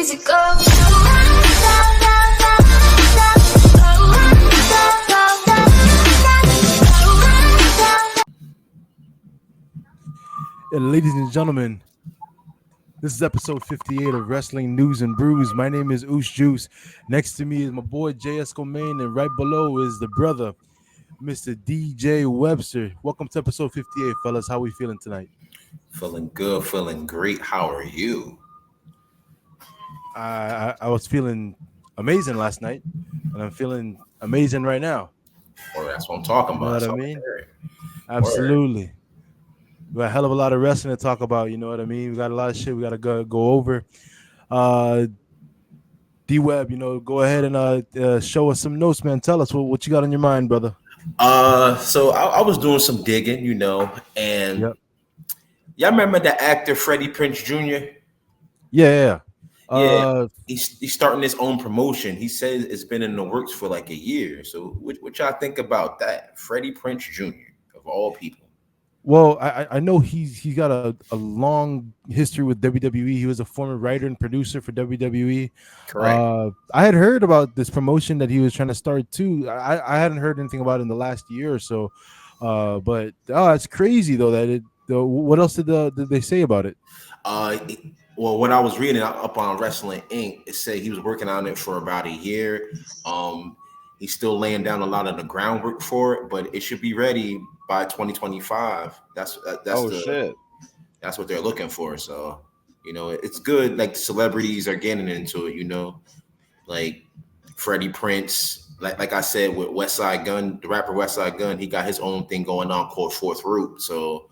easy go. And ladies and gentlemen, this is episode 58 of Wrestling News and Brews. My name is Oosh Juice. Next to me is my boy J. Escomain, and right below is the brother, Mr. DJ Webster. Welcome to episode 58, fellas. How we feeling tonight? Feeling good, feeling great. How are you? I was feeling amazing last night, and I'm feeling amazing right now. Or that's what I'm talking You know about. what I So mean? Word. Absolutely. We got a hell of a lot of wrestling to talk about. You know what I mean? We got a lot of shit we got to go over. D-Web, go ahead and show us some notes, man. Tell us what you got on your mind, brother. So I was doing some digging, and Yep. y'all remember the actor Freddie Prinze Jr.? Yeah. Yeah, he's starting his own promotion. He says it's been in the works for like a year. So what y'all think about that? Freddie Prinze Jr. of all people. Well, I know he got a long history with WWE. He was a former writer and producer for WWE. Correct. I had heard about this promotion that he was trying to start too. I hadn't heard anything about it in the last year or so. But it's crazy though what else did they say about it? Well, when I was reading up on Wrestling Inc., it said he was working on it for about a year. He's still laying down a lot of the groundwork for it, but it should be ready by 2025. That's Shit. That's what they're looking for. So, it's good. Like celebrities are getting into it. Like Freddie Prinze. Like I said with West Side Gun, the rapper West Side Gun, he got his own thing going on called Fourth Root. So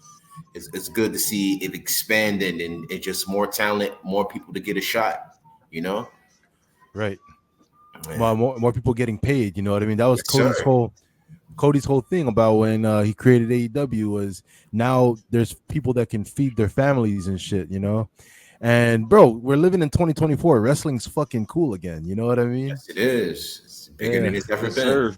it's good to see it expanding and it's just more talent, more people to get a shot. Right. Man. Well, more people getting paid. You know what I mean? That was Yes, Cody's whole thing about when he created AEW was now there's people that can feed their families and shit, And bro, we're living in 2024. Wrestling's fucking cool again. You know what I mean? Yes, it is. It's bigger than it's ever been.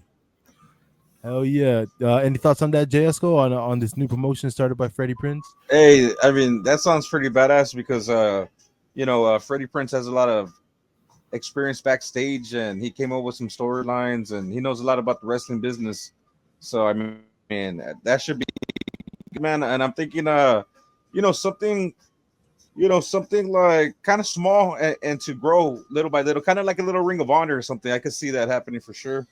Hell yeah. Any thoughts on that, JSCO, on this new promotion started by Freddie Prinze? Hey, I mean, that sounds pretty badass because, Freddie Prinze has a lot of experience backstage and he came up with some storylines and he knows a lot about the wrestling business. So, I mean, that should be, man. And I'm thinking, something like kind of small and to grow little by little, kind of like a little Ring of Honor or something. I could see that happening for sure.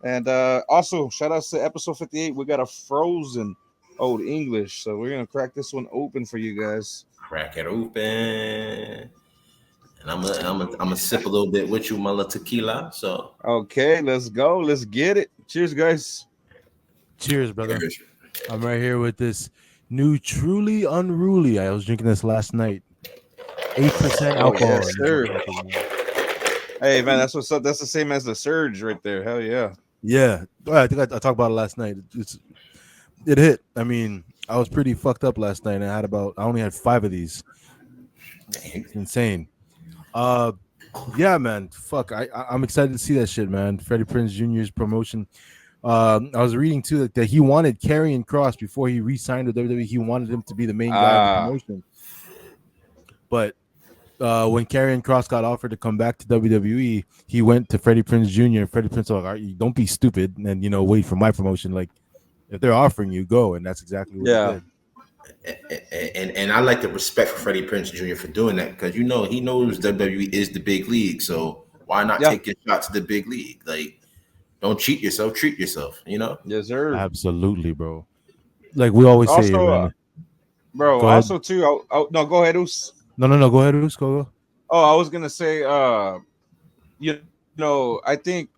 And also, shout out to episode 58. We got a frozen Old English, so we're gonna crack this one open for you guys. Crack it open, and I'm gonna sip a little bit with you, my little tequila. So okay, let's go. Let's get it. Cheers, guys. Cheers, brother. I'm right here with this new Truly Unruly. I was drinking this last night. 8% alcohol. Yes, sir. Hey man, that's what's up. That's the same as the Surge right there. Hell yeah. Yeah, I think I talked about it last night. It hit. I mean, I was pretty fucked up last night, and I only had 5 of these. It's insane. Yeah, man. Fuck, I'm excited to see that shit, man. Freddie Prinze Jr.'s promotion. I was reading too that he wanted Karrion Kross before he re-signed with WWE. He wanted him to be the main guy of the promotion, but when Karrion Kross got offered to come back to WWE, he went to Freddie Prinze Jr. and Freddie Prinze was like, "Don't be stupid and wait for my promotion. Like, if they're offering you, go." And that's exactly what he did. And I like the respect for Freddie Prinze Jr. for doing that because he knows WWE is the big league. So why not take your shot to the big league? Like, don't cheat yourself, treat yourself. Yes, sir. Absolutely, bro. Like we always say, bro. Go also, ahead. too. No, go ahead, Us. No. Go ahead, Us. Go. Oh, I was gonna say, I think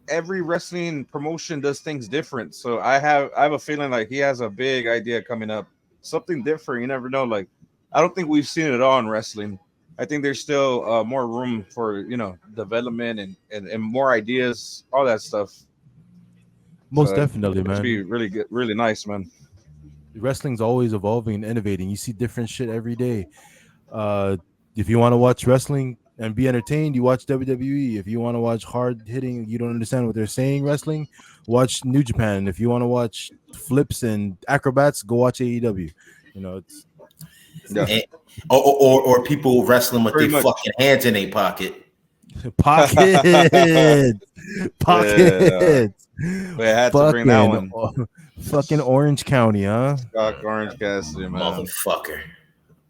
every wrestling promotion does things different. So I have a feeling like he has a big idea coming up, something different. You never know. Like, I don't think we've seen it all in wrestling. I think there's still more room for development and more ideas, all that stuff. Most definitely, man. It'd be really good, really nice, man. Wrestling's always evolving and innovating. You see different shit every day. If you want to watch wrestling and be entertained, you watch WWE. If you want to watch hard hitting, you don't understand what they're saying, wrestling, watch New Japan. If you want to watch flips and acrobats, go watch AEW. Yeah, And, or people wrestling with pretty their much. fucking hands in their pocket. Pockets, Yeah, pockets. we had to bring that Fucking, one. fucking Orange County, huh? Orange Cassidy, man. Motherfucker.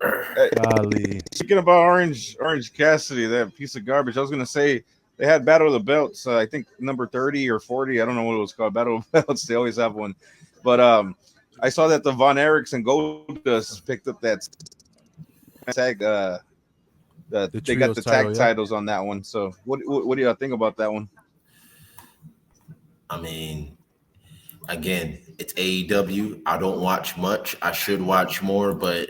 Hey, Golly. speaking about Orange Cassidy, that piece of garbage. I was gonna say they had Battle of the Belts. I think number 30 or 40. I don't know what it was called. Battle of the Belts. They always have one. But I saw that the Von Erichs and Goldust picked up that tag. The They got trios the title, tag yeah. titles on that one. So what do y'all think about that one? I mean, again, it's AEW. I don't watch much. I should watch more, but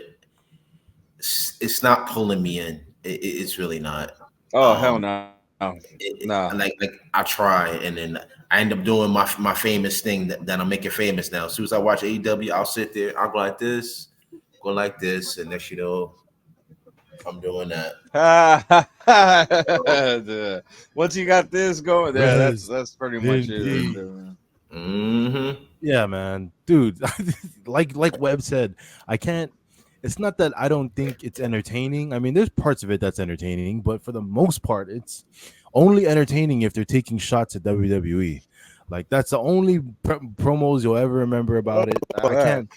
it's not pulling me in. It's really not. Oh hell Um, no, it, nah. like I try, and then I end up doing my famous thing that I'm making famous now. As soon as I watch AEW, I'll sit there, I'll go like this, and next you know, I'm doing that. Once you got this going, yeah, Rest that's pretty much in it right peace. there, man. Mm-hmm. Yeah, man, dude. like Webb said, I can't. It's not that I don't think it's entertaining. I mean, there's parts of it that's entertaining, but for the most part, it's only entertaining if they're taking shots at WWE. Like that's the only promos you'll ever remember about it. Oh, I can't.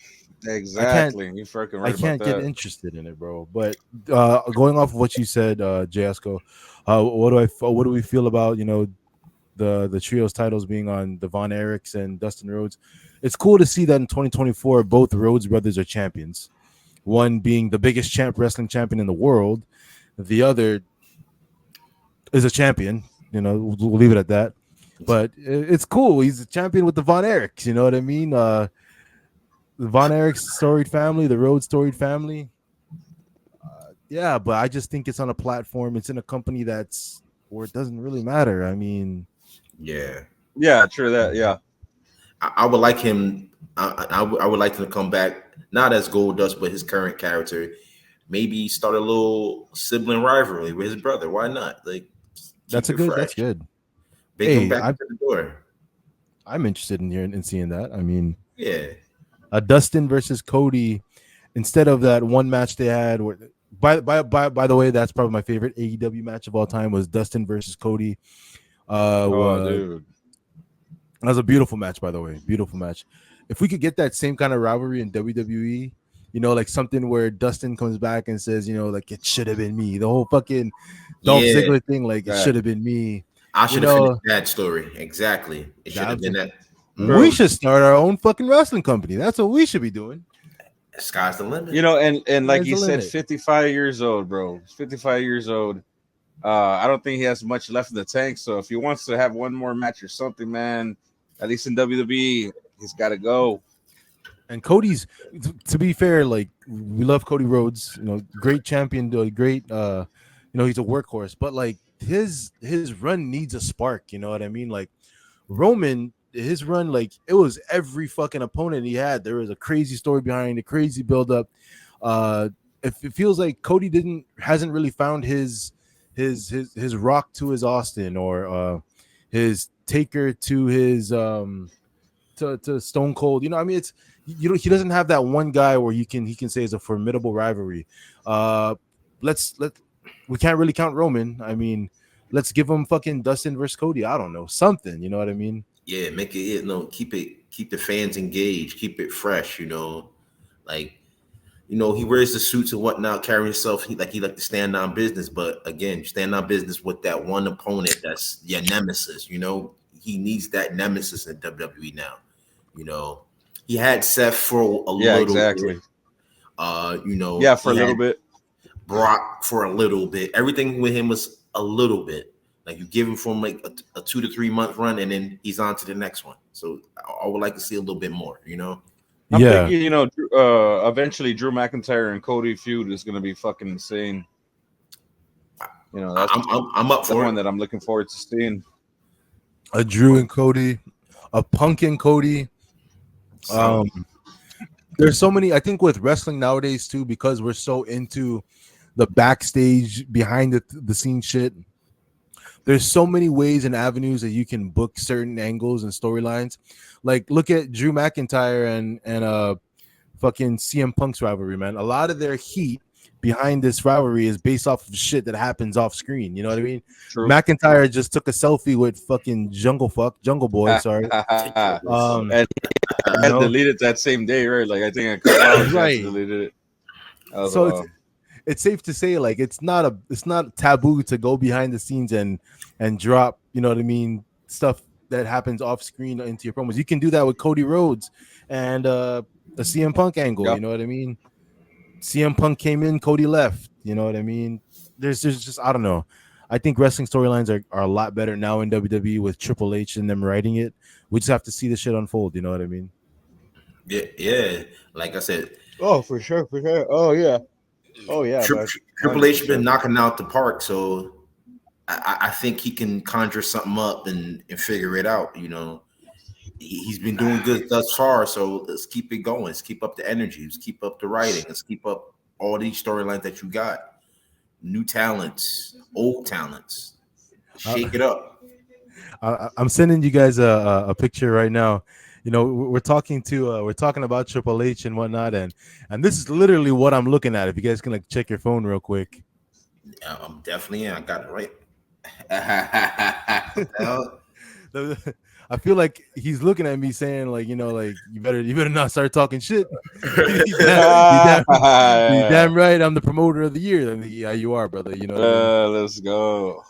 I can't. exactly. You're freaking I right about can't get that. interested in it, bro. But going off of what you said, Jasco, what do we feel about the trios titles being on the Von Erichs and Dustin Rhodes? It's cool to see that in 2024 both Rhodes brothers are champions. One being the biggest wrestling champion in the world, the other is a champion. We'll leave it at that. But it's cool. He's a champion with the Von Erichs. You know what I mean? The Von Erichs storied family, the Rhodes storied family. Yeah, but I just think it's on a platform. It's in a company that's where it doesn't really matter. I mean, Yeah, Yeah, true that. Yeah. I would like him. I would like him to come back, not as Goldust, but his current character. Maybe start a little sibling rivalry with his brother. Why not? Like keep it that's fresh. good. Bring him Hey, back to the door. I'm interested in hearing and seeing that. I mean, Yeah. a Dustin versus Cody instead of that one match they had. Where, by the way, that's probably my favorite AEW match of all time was Dustin versus Cody. Oh, That dude. was a beautiful match, by the way. Beautiful match. If we could get that same kind of rivalry in WWE, like something where Dustin comes back and says, like it should have been me. The whole fucking Dolph Yeah. Ziggler thing, like it should have been me. I You should have finished know, that story. Exactly. It should have that's been that. we Bro, should start our own fucking wrestling company. That's what we should be doing. Sky's the limit. and like Sky's you the said, limit. 55 years old, bro. He's 55 years old. I don't think he has much left in the tank. So if he wants to have one more match or something, man, at least in WWE, he's got to go. And Cody's, to be fair, like we love Cody Rhodes, great champion, great, he's a workhorse. But like his run needs a spark. You know what I mean? Like Roman, his run, like it was every fucking opponent he had. There was a crazy story behind it, crazy build up. It feels like Cody hasn't really found his rock to his Austin or his Taker to his to Stone Cold. I mean, it's he doesn't have that one guy where he can say is a formidable rivalry. Uh, let we can't really count Roman. I mean, let's give him fucking Dustin versus Cody. I don't know, something. You know what I mean? Yeah, make it, keep the fans engaged, keep it fresh, like, he wears the suits and whatnot, carrying himself he like to stand on business, but again, stand on business with that one opponent that's your nemesis. He needs that nemesis in WWE now. He had Seth for a Yeah, little exactly. bit. Yeah, for He a little had bit. Brock for a little bit. Everything with him was a little bit. Like you give him from like a 2 to 3 month run, and then he's on to the next one. So I would like to see a little bit more. I'm Yeah, thinking, eventually Drew McIntyre and Cody feud is going to be fucking insane. That's I'm up the for one it. that I'm looking forward to seeing. a Drew and Cody, a Punk and Cody. So, There's so many. I think with wrestling nowadays too, because we're so into the backstage, behind the scene shit. There's so many ways and avenues that you can book certain angles and storylines. Like look at Drew McIntyre and fucking CM Punk's rivalry, man. A lot of their heat behind this rivalry is based off of shit that happens off screen. You know what I mean? True. McIntyre just took a selfie with fucking Jungle Boy. Sorry. And You had know, deleted that same day, right? Like I think a couple hours right. after deleted it. That was So wild. it's safe to say like it's not taboo to go behind the scenes and drop, you know what I mean, stuff that happens off screen into your promos. You can do that with Cody Rhodes and the CM Punk angle, Yep. you know what I mean? CM Punk came in, Cody left, you know what I mean? There's just I don't know. I think wrestling storylines are a lot better now in WWE with Triple H and them writing it. We just have to see the shit unfold, you know what I mean? Yeah. Like I said, Oh, for sure. Oh yeah. Oh yeah. Triple H been knocking out the park, so I think he can conjure something up and figure it out. You know, he's been doing good thus far, so let's keep it going. Let's keep up the energy. Let's keep up the writing. Let's keep up all these storylines that you got. New talents, old talents. Shake it up. I'm sending you guys a picture right now. You know, we're talking about Triple H and whatnot, and this is literally what I'm looking at. If you guys can like check your phone real quick. I'm definitely in. I got it right. I feel like he's looking at me saying like, you know, like you better not start talking shit. you damn right. I'm the promoter of the year. And yeah, you are, brother. You know what I mean? Let's go.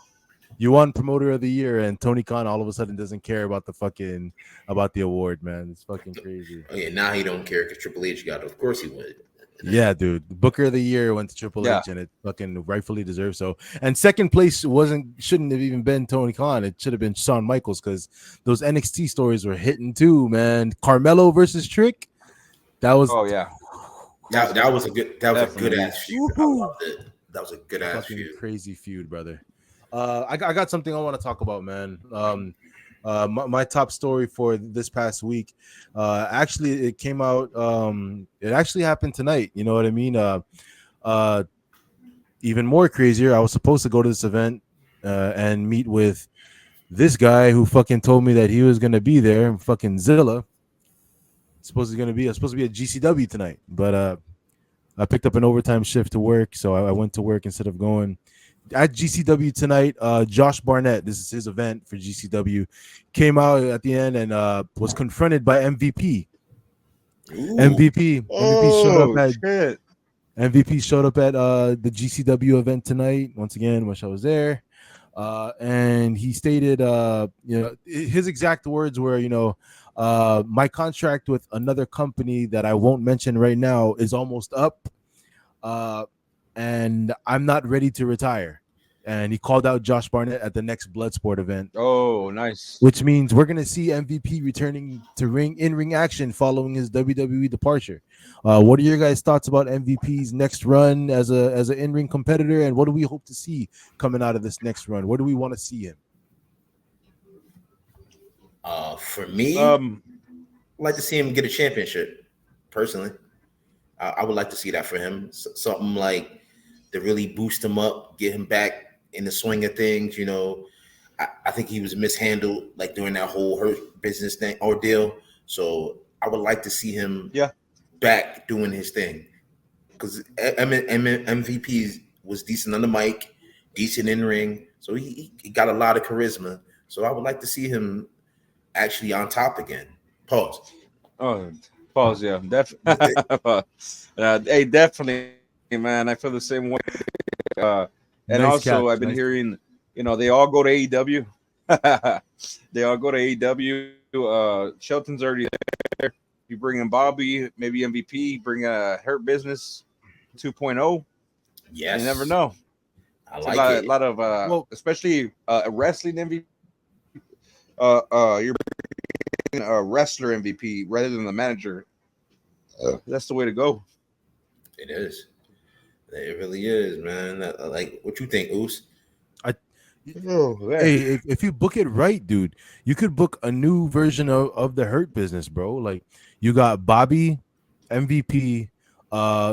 You won promoter of the year, and Tony Khan all of a sudden doesn't care about the award, man. It's fucking crazy. Oh yeah, now he don't care because Triple H got it. Of course he would. Yeah, dude. Booker of the year went to Triple H, and it fucking rightfully deserves so. And second place shouldn't have even been Tony Khan. It should have been Shawn Michaels because those NXT stories were hitting too, man. Carmelo versus Trick. That was that was a good ass feud. I loved it. That was a good ass feud. Crazy feud, brother. I got something I want to talk about, man. My top story for this past week, actually it came out. It actually happened tonight. You know what I mean? Even more crazier. I was supposed to go to this event and meet with this guy who fucking told me that he was gonna be there. Fucking Zilla. Supposed to be at GCW tonight, but I picked up an overtime shift to work, so I went to work instead of going. At GCW tonight, Josh Barnett, this is his event for GCW, came out at the end and was confronted by MVP. Ooh. MVP showed up at the GCW event tonight. Once again, wish I was there. And he stated, his exact words were, my contract with another company that I won't mention right now is almost up. And I'm not ready to retire. And he called out Josh Barnett at the next Bloodsport event. Oh, nice. Which means we're gonna see MVP returning to in-ring action following his WWE departure. What are your guys' thoughts about MVP's next run as an in-ring competitor, and what do we hope to see coming out of this next run? Where do we want to see him? For me, I'd like to see him get a championship. Personally, I would like to see that for him. Something like to really boost him up, get him back in the swing of things. I think he was mishandled like during that whole Hurt Business thing ordeal. So I would like to see him back doing his thing, because MVP was decent on the mic, decent in ring, so he got a lot of charisma. So I would like to see him actually on top again. Pause. Oh, pause. Yeah, definitely. Hey, definitely, man. I feel the same way. And Nice also, catch. I've been hearing, they all go to AEW. They all go to AEW. Shelton's already there. You bring in Bobby, maybe MVP, bring a Hurt Business 2.0. Yes. You never know. I like it. A lot of, especially wrestling MVP. You're bringing a wrestler MVP rather than the manager. That's the way to go. It is. It really is, man. Like, what you think, Oos? Hey, if you book it right, dude, you could book a new version of the Hurt Business, bro. Like, you got Bobby, MVP,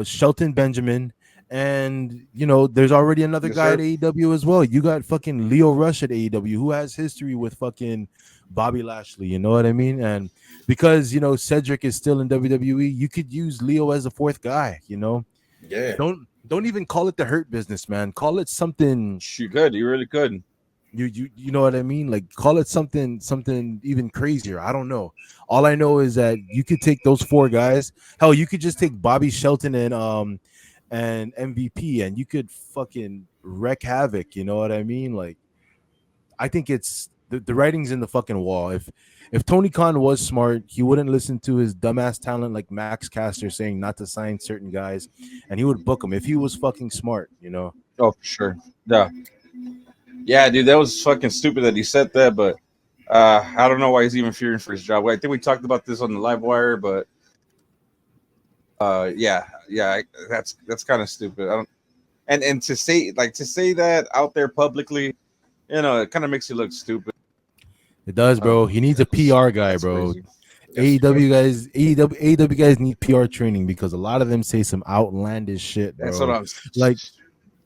Shelton Benjamin, and there's already another guy at AEW as well. You got fucking Leo Rush at AEW, who has history with fucking Bobby Lashley. You know what I mean? And because Cedric is still in WWE, you could use Leo as a fourth guy. Yeah, Don't even call it the Hurt Business, man. Call it something. You could, you really could. You know what I mean? Like call it something even crazier. I don't know. All I know is that you could take those four guys. Hell, you could just take Bobby Shelton and MVP, and you could fucking wreak havoc. You know what I mean? Like I think it's the writing's in the fucking wall. If Tony Khan was smart, he wouldn't listen to his dumbass talent like Max Caster saying not to sign certain guys, and he would book them if he was fucking smart. Oh, for sure. Yeah. Yeah, dude, that was fucking stupid that he said that, but I don't know why he's even fearing for his job. I think we talked about this on the live wire, but yeah, that's kind of stupid. I don't, and to say that out there publicly, it kind of makes you look stupid. It does, bro. He needs a PR guy, That's bro. crazy. AEW guys need PR training because a lot of them say some outlandish shit, That's what bro. I'm. Like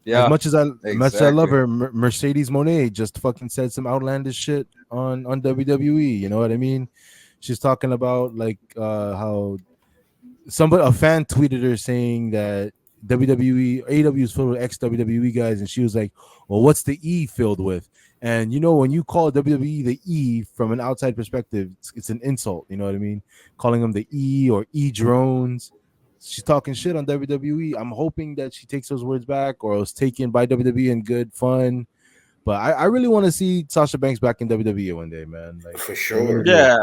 Yeah, as much as I love exactly. her, Mercedes Monet just fucking said some outlandish shit on WWE. You know what I mean? She's talking about like how a fan tweeted her saying that WWE AEW is filled with ex WWE guys, and she was like, "Well, what's the E filled with?" And when you call WWE the E from an outside perspective, it's an insult. You know what I mean? Calling them the E or E drones. She's talking shit on WWE. I'm hoping that she takes those words back, or was taken by WWE in good fun. But I really want to see Sasha Banks back in WWE one day, man. Like for I really sure. do. Yeah,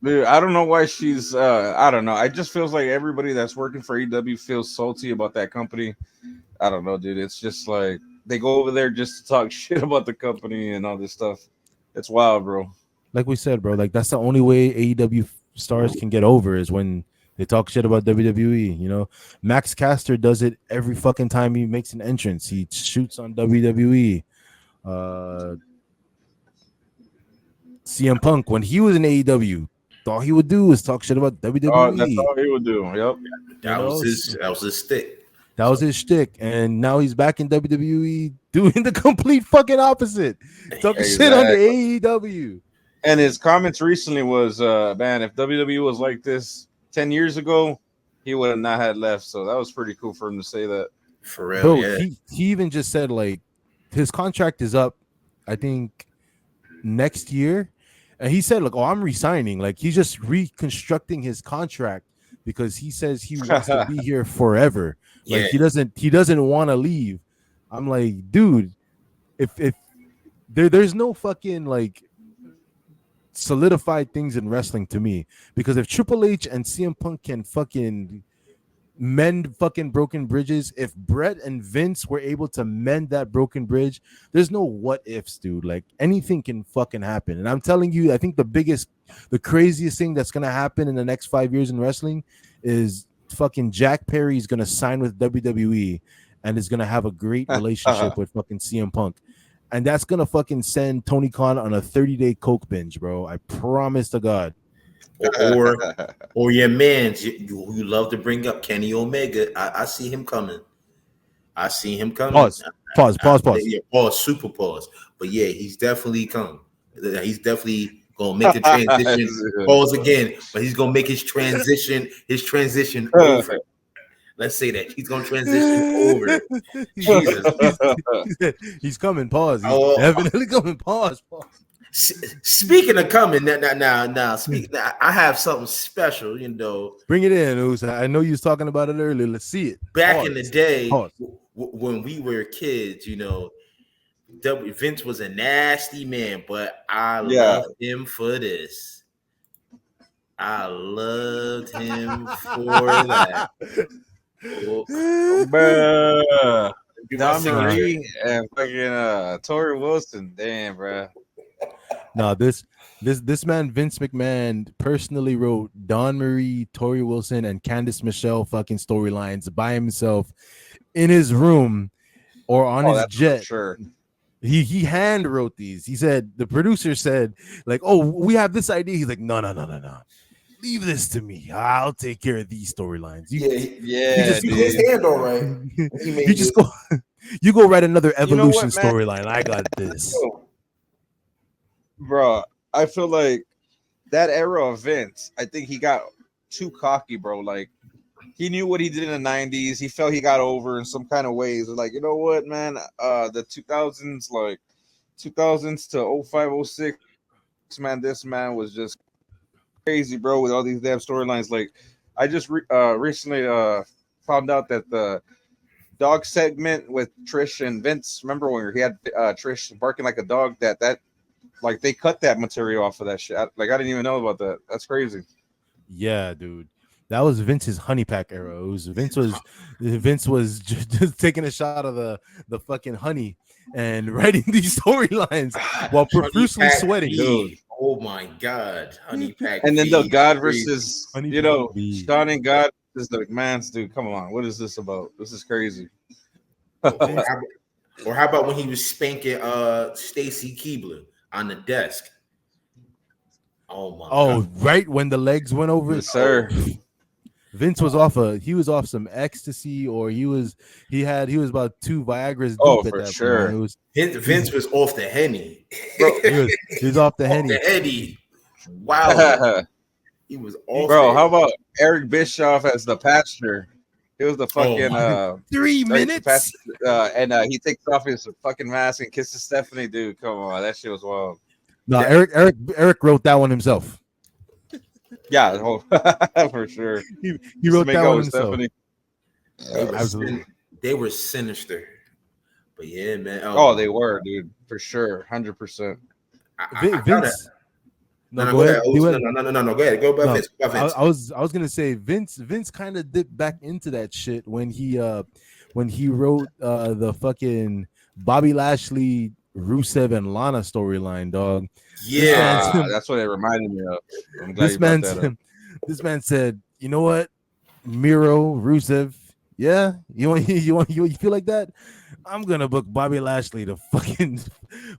dude, I don't know why she's. I don't know. I just feels like everybody that's working for AEW feels salty about that company. I don't know, dude. It's just like they go over there just to talk shit about the company and all this stuff. It's wild, bro. Like we said, bro, like that's the only way AEW stars can get over is when they talk shit about WWE. Max Caster does it every fucking time he makes an entrance. He shoots on WWE. Uh, CM Punk, when he was in AEW, all he would do is talk shit about Oh, that's WWE. all he would do. Yep. You know, That was his stick. that was his shtick, and now he's back in WWE doing the complete fucking opposite, talking shit on the Exactly. AEW. And his comments recently was, man, if WWE was like this 10 years ago, he would have not had left. So that was pretty cool for him to say that. For real, Bro, yeah. he even just said like his contract is up, I think next year, and he said like, oh, I'm resigning. Like he's just reconstructing his contract because he says he wants to be here forever. Like Yeah. he doesn't want to leave. I'm like, dude, if there's no fucking like solidified things in wrestling to me, because if Triple H and CM Punk can fucking mend fucking broken bridges, if Brett and Vince were able to mend that broken bridge, there's no what ifs, dude. Like anything can fucking happen. And I'm telling you, I think the craziest thing that's gonna happen in the next 5 years in wrestling is fucking Jack Perry's gonna sign with WWE and is gonna have a great relationship with fucking CM Punk. And that's gonna fucking send Tony Khan on a 30-day coke binge, bro. I promise to God. Or your man's you love to bring up Kenny Omega. I see him coming. I see him coming. Pause. Pause. Pause. Pause. Yeah, pause, super pause. But yeah, he's definitely coming. He's definitely gonna make a transition. Pause again, but he's gonna make his transition over. Let's say that he's gonna transition over. Jesus. He's coming. Pause. He's Oh, definitely coming. Pause. Speaking of coming, now, I have something special. Bring it in, Usa. I know you was talking about it earlier. Let's see it. Back Pause. in the day, Pause. when we were kids, Vince was a nasty man, but I loved him for this. I loved him for that. Bruh. Don Give Marie and fucking Tori Wilson. Damn, bro. No, this man Vince McMahon personally wrote Dawn Marie, Tori Wilson, and Candice Michelle fucking storylines by himself in his room or on his jet. Sure. He hand wrote these. He said the producer said like, "Oh, we have this idea." He's like, "No. Leave this to me. I'll take care of these storylines." Yeah, he his hand all right. You just go. You go write another evolution storyline. I got this. Bro, I feel like that era of Vince, I think he got too cocky, bro. Like he knew what he did in the '90s. He felt he got over in some kind of ways. Like, you know what, man? The 2000s, like 2000s to 05, 06, man, this man was just crazy, bro, with all these damn storylines. Like, I just recently found out that the dog segment with Trish and Vince, remember when he had Trish barking like a dog? That like they cut that material off of that shit. Like I didn't even know about that. That's crazy. Yeah, dude. That was Vince's honey pack era. It was Vince was just taking a shot of the fucking honey and writing these storylines God, while Honey profusely Pack sweating. Dude. V. Oh my God, Honey Pack And then the V. God Crazy. versus, Honey pack B. Sean and God is the McMahon's, dude. Come on, what is this about? This is crazy. Vince, Or how about when he was spanking Stacy Keibler on the desk? Oh my oh, God. right when the legs went over. Yes, sir. Vince was he was off some ecstasy, or he was about 2 Viagra's Oh, deep at for that point. sure. It was Vince was off the henny. Bro. he was off the Off the henny. henny. Wow. He was off Bro, how it. about Eric Bischoff as the pastor? He was the Oh fucking my. 3 minutes. and he takes off his fucking mask and kisses Stephanie. Dude, come on, that shit was wild. No, That- Eric wrote that one himself. Yeah, for sure. He wrote that one with himself. Stephanie. They were, Absolutely. they were sinister. But yeah, man. Oh, they were, dude, for sure, 100%. I gotta, Vince. No, no, go ahead. Oh, Do it. no. Go ahead. Go about No, Vince. Go about Vince. I was gonna say Vince kind of dipped back into that shit when he wrote the fucking Bobby Lashley, Rusev, and Lana storyline, dog. Yeah. That's what it reminded me of. I'm glad This you brought man that up. this man said, you know what, Miro, Rusev, yeah, you feel like that? I'm gonna book Bobby Lashley to fucking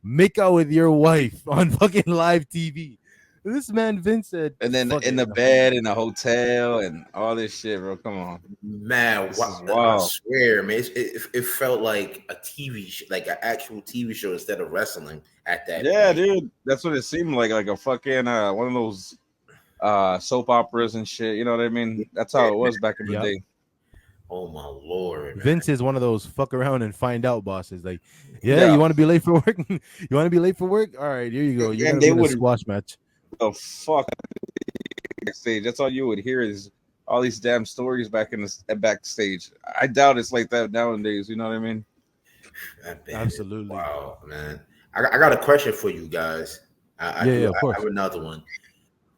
make out with your wife on fucking live TV. This man Vince said, And then fuck in it. the bed, in the hotel, and all this shit, bro. Come on. Man, This is I wild. swear, man, it felt like a TV show, like an actual TV show instead of wrestling at that Yeah, point. dude. That's what it seemed like a fucking one of those soap operas and shit. You know what I mean? That's how it was back in the Yep. day. Oh my Lord, man. Vince is one of those fuck around and find out bosses. Like, yeah. You want to be late for work? You want to be late for work? All right, here you go. You're And gonna be they in a would- squash match. The fuck backstage. That's all you would hear is all these damn stories back in the backstage. I doubt it's like that nowadays. You know what I mean? Man, Absolutely. Wow, man. I got a question for you guys. I Of course. have another one.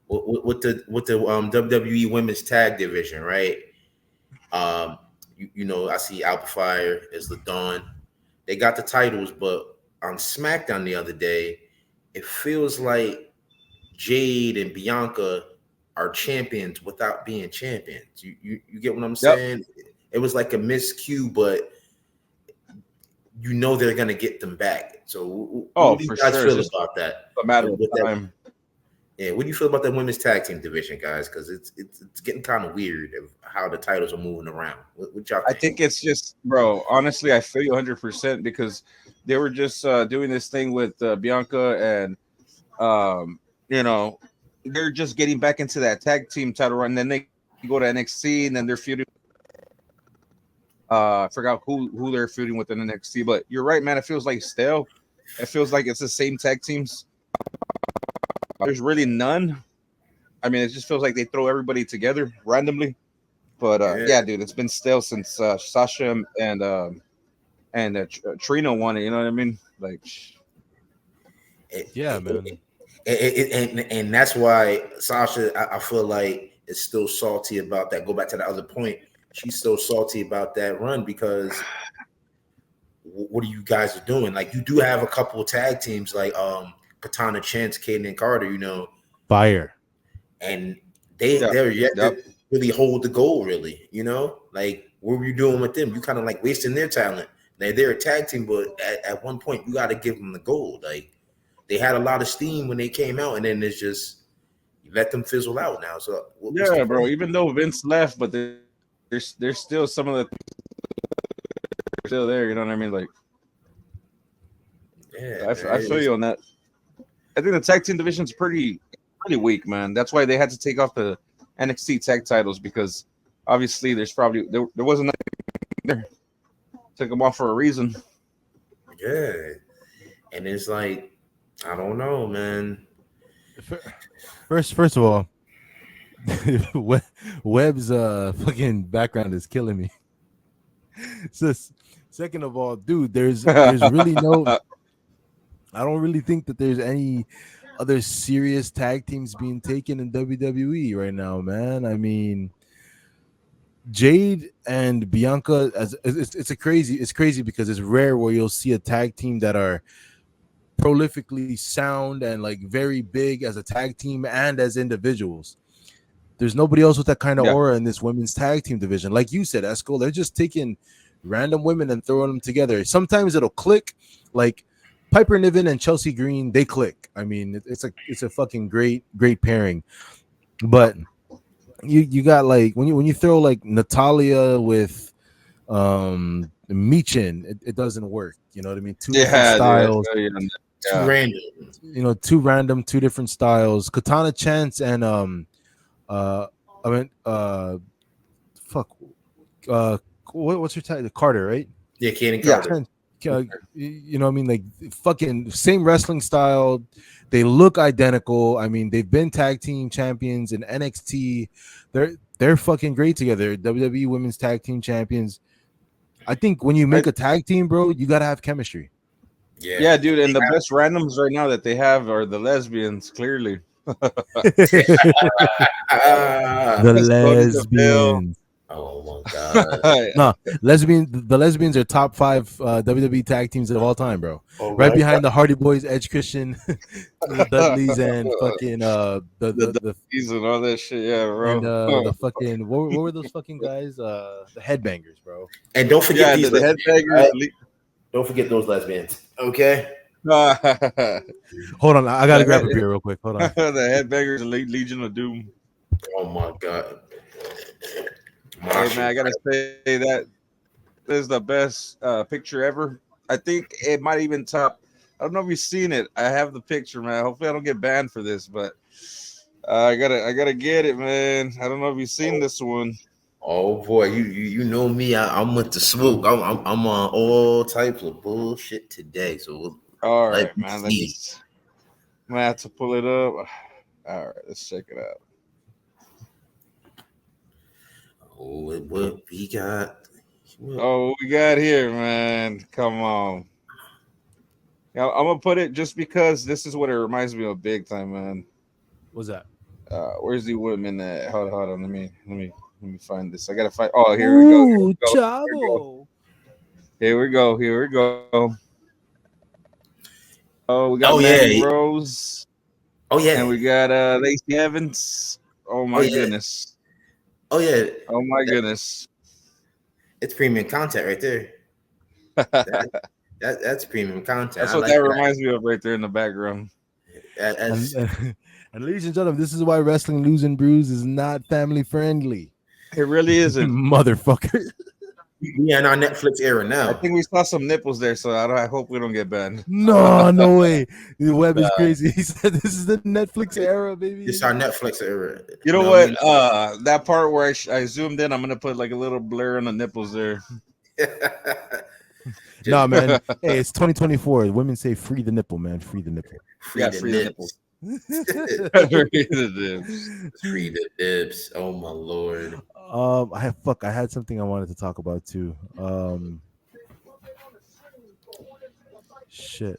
With the WWE Women's Tag Division, right? You know, I see Alpha Fire is the Dawn. They got the titles, but on SmackDown the other day, it feels like Jade and Bianca are champions without being champions. You get what I'm saying? It was like a miscue, but you know they're gonna get them back. So what do you guys feel about that? A matter of time. Yeah, what do you feel about the women's tag team division, guys? Because it's getting kind of weird of how the titles are moving around. What y'all think? I think it's just, bro. Honestly, I feel you 100% because they were just doing this thing with Bianca and you know, they're just getting back into that tag team title run. Then they go to NXT and then they're feuding. I forgot who they're feuding with in NXT, but you're right, man. It feels like stale. It feels like it's the same tag teams. There's really none. I mean, it just feels like they throw everybody together randomly. But yeah, dude, it's been stale since Sasha and Trina won it. You know what I mean? Like, Yeah, man. And that's why Sasha, I feel like, is still salty about that. Go back to the other point. She's still salty about that run because what are you guys are doing? Like, you do have a couple of tag teams like Katana Chance, Kaden and Carter, you know, Fire. and they're yet to really hold the goal, really, you know. Like, what were you doing with them? You kind of like wasting their talent. They're a tag team, but at one point you got to give them the gold. Like, they had a lot of steam when they came out, and then it's just you let them fizzle out now. So yeah, bro. Even though Vince left, but there's still some of the still there. You know what I mean? Like, yeah, I feel you on that. I think the tag team division's pretty weak, man. That's why they had to take off the NXT tag titles because obviously there wasn't nothing there. Took them off for a reason. Yeah, and it's like I don't know, man. First of all, Webb's fucking background is killing me. So, second of all, dude, there's really no. I don't really think that there's any other serious tag teams being taken in WWE right now, man. I mean, Jade and Bianca, as it's crazy because it's rare where you'll see a tag team that are prolifically sound and like very big as a tag team and as individuals. There's nobody else with that kind of Yeah. aura in this women's tag team division. Like you said, Esco, they're just taking random women and throwing them together. Sometimes it'll click, like Piper Niven and Chelsea Green, they click. I mean, it's a fucking great pairing. But you got like when you throw like Natalia with Michin, it doesn't work. You know what I mean? Two different Yeah, dude. styles. Too random. You know, two random, two different styles. Katana Chance and I mean fuck what's your title? Carter, right? Yeah, Cannon Carter. You know what I mean? Like fucking same wrestling style. They look identical. I mean, they've been tag team champions in NXT. They're fucking great together. WWE Women's Tag Team Champions. I think when you make a tag team, bro, you gotta have chemistry. Yeah, dude. And the best randoms right now that they have are the lesbians, clearly. The lesbians. Oh my god! No, the lesbians are top 5 WWE tag teams of all time, bro. Oh right behind the Hardy Boys, Edge Christian, the Dudleys, and fucking the and all that shit. Yeah, bro. And the fucking what were those fucking guys? The Headbangers, bro. And don't forget these the lesbians, Headbangers. right? Don't forget those lesbians. Okay. Hold on, I gotta grab a beer real quick. Hold on. The Headbangers, Legion of Doom. Oh my god. Hey man, I gotta say that this is the best picture ever. I think it might even top. I don't know if you've seen it. I have the picture, man. Hopefully, I don't get banned for this, but I gotta get it, man. I don't know if you've seen this one. Oh boy, you know me. I'm with the smoke. I'm on all types of bullshit today. So all right, man. I'm gonna have to pull it up. All right, let's check it out. Oh, what we got? Oh, we got here, man. Come on. Now, I'm gonna put it just because this is what it reminds me of big time, man. What's that? Where's the woman at? Hold on. Let me find this. I gotta find. Oh, here we go. Chavo. Here we go. Oh, we got Mandy Rose. Oh yeah, and we got Lacey Evans. Oh my goodness. Oh yeah. Oh my goodness. It's premium content right there. That's premium content. That's what that reminds me of right there in the background. And ladies and gentlemen, this is why wrestling News and Brews is not family friendly. It really isn't, motherfucker. We are in our Netflix era now. I think we saw some nipples there, so I hope we don't get banned. No way. The web is crazy. He said this is the Netflix era, baby. This is our Netflix era. You know what? That part where I zoomed in, I'm gonna put like a little blur on the nipples there. No, man. Hey, it's 2024. Women say free the nipple, man. Free the nipple. Free the nipple. Free the dips. Oh my lord. I had something I wanted to talk about too. Shit.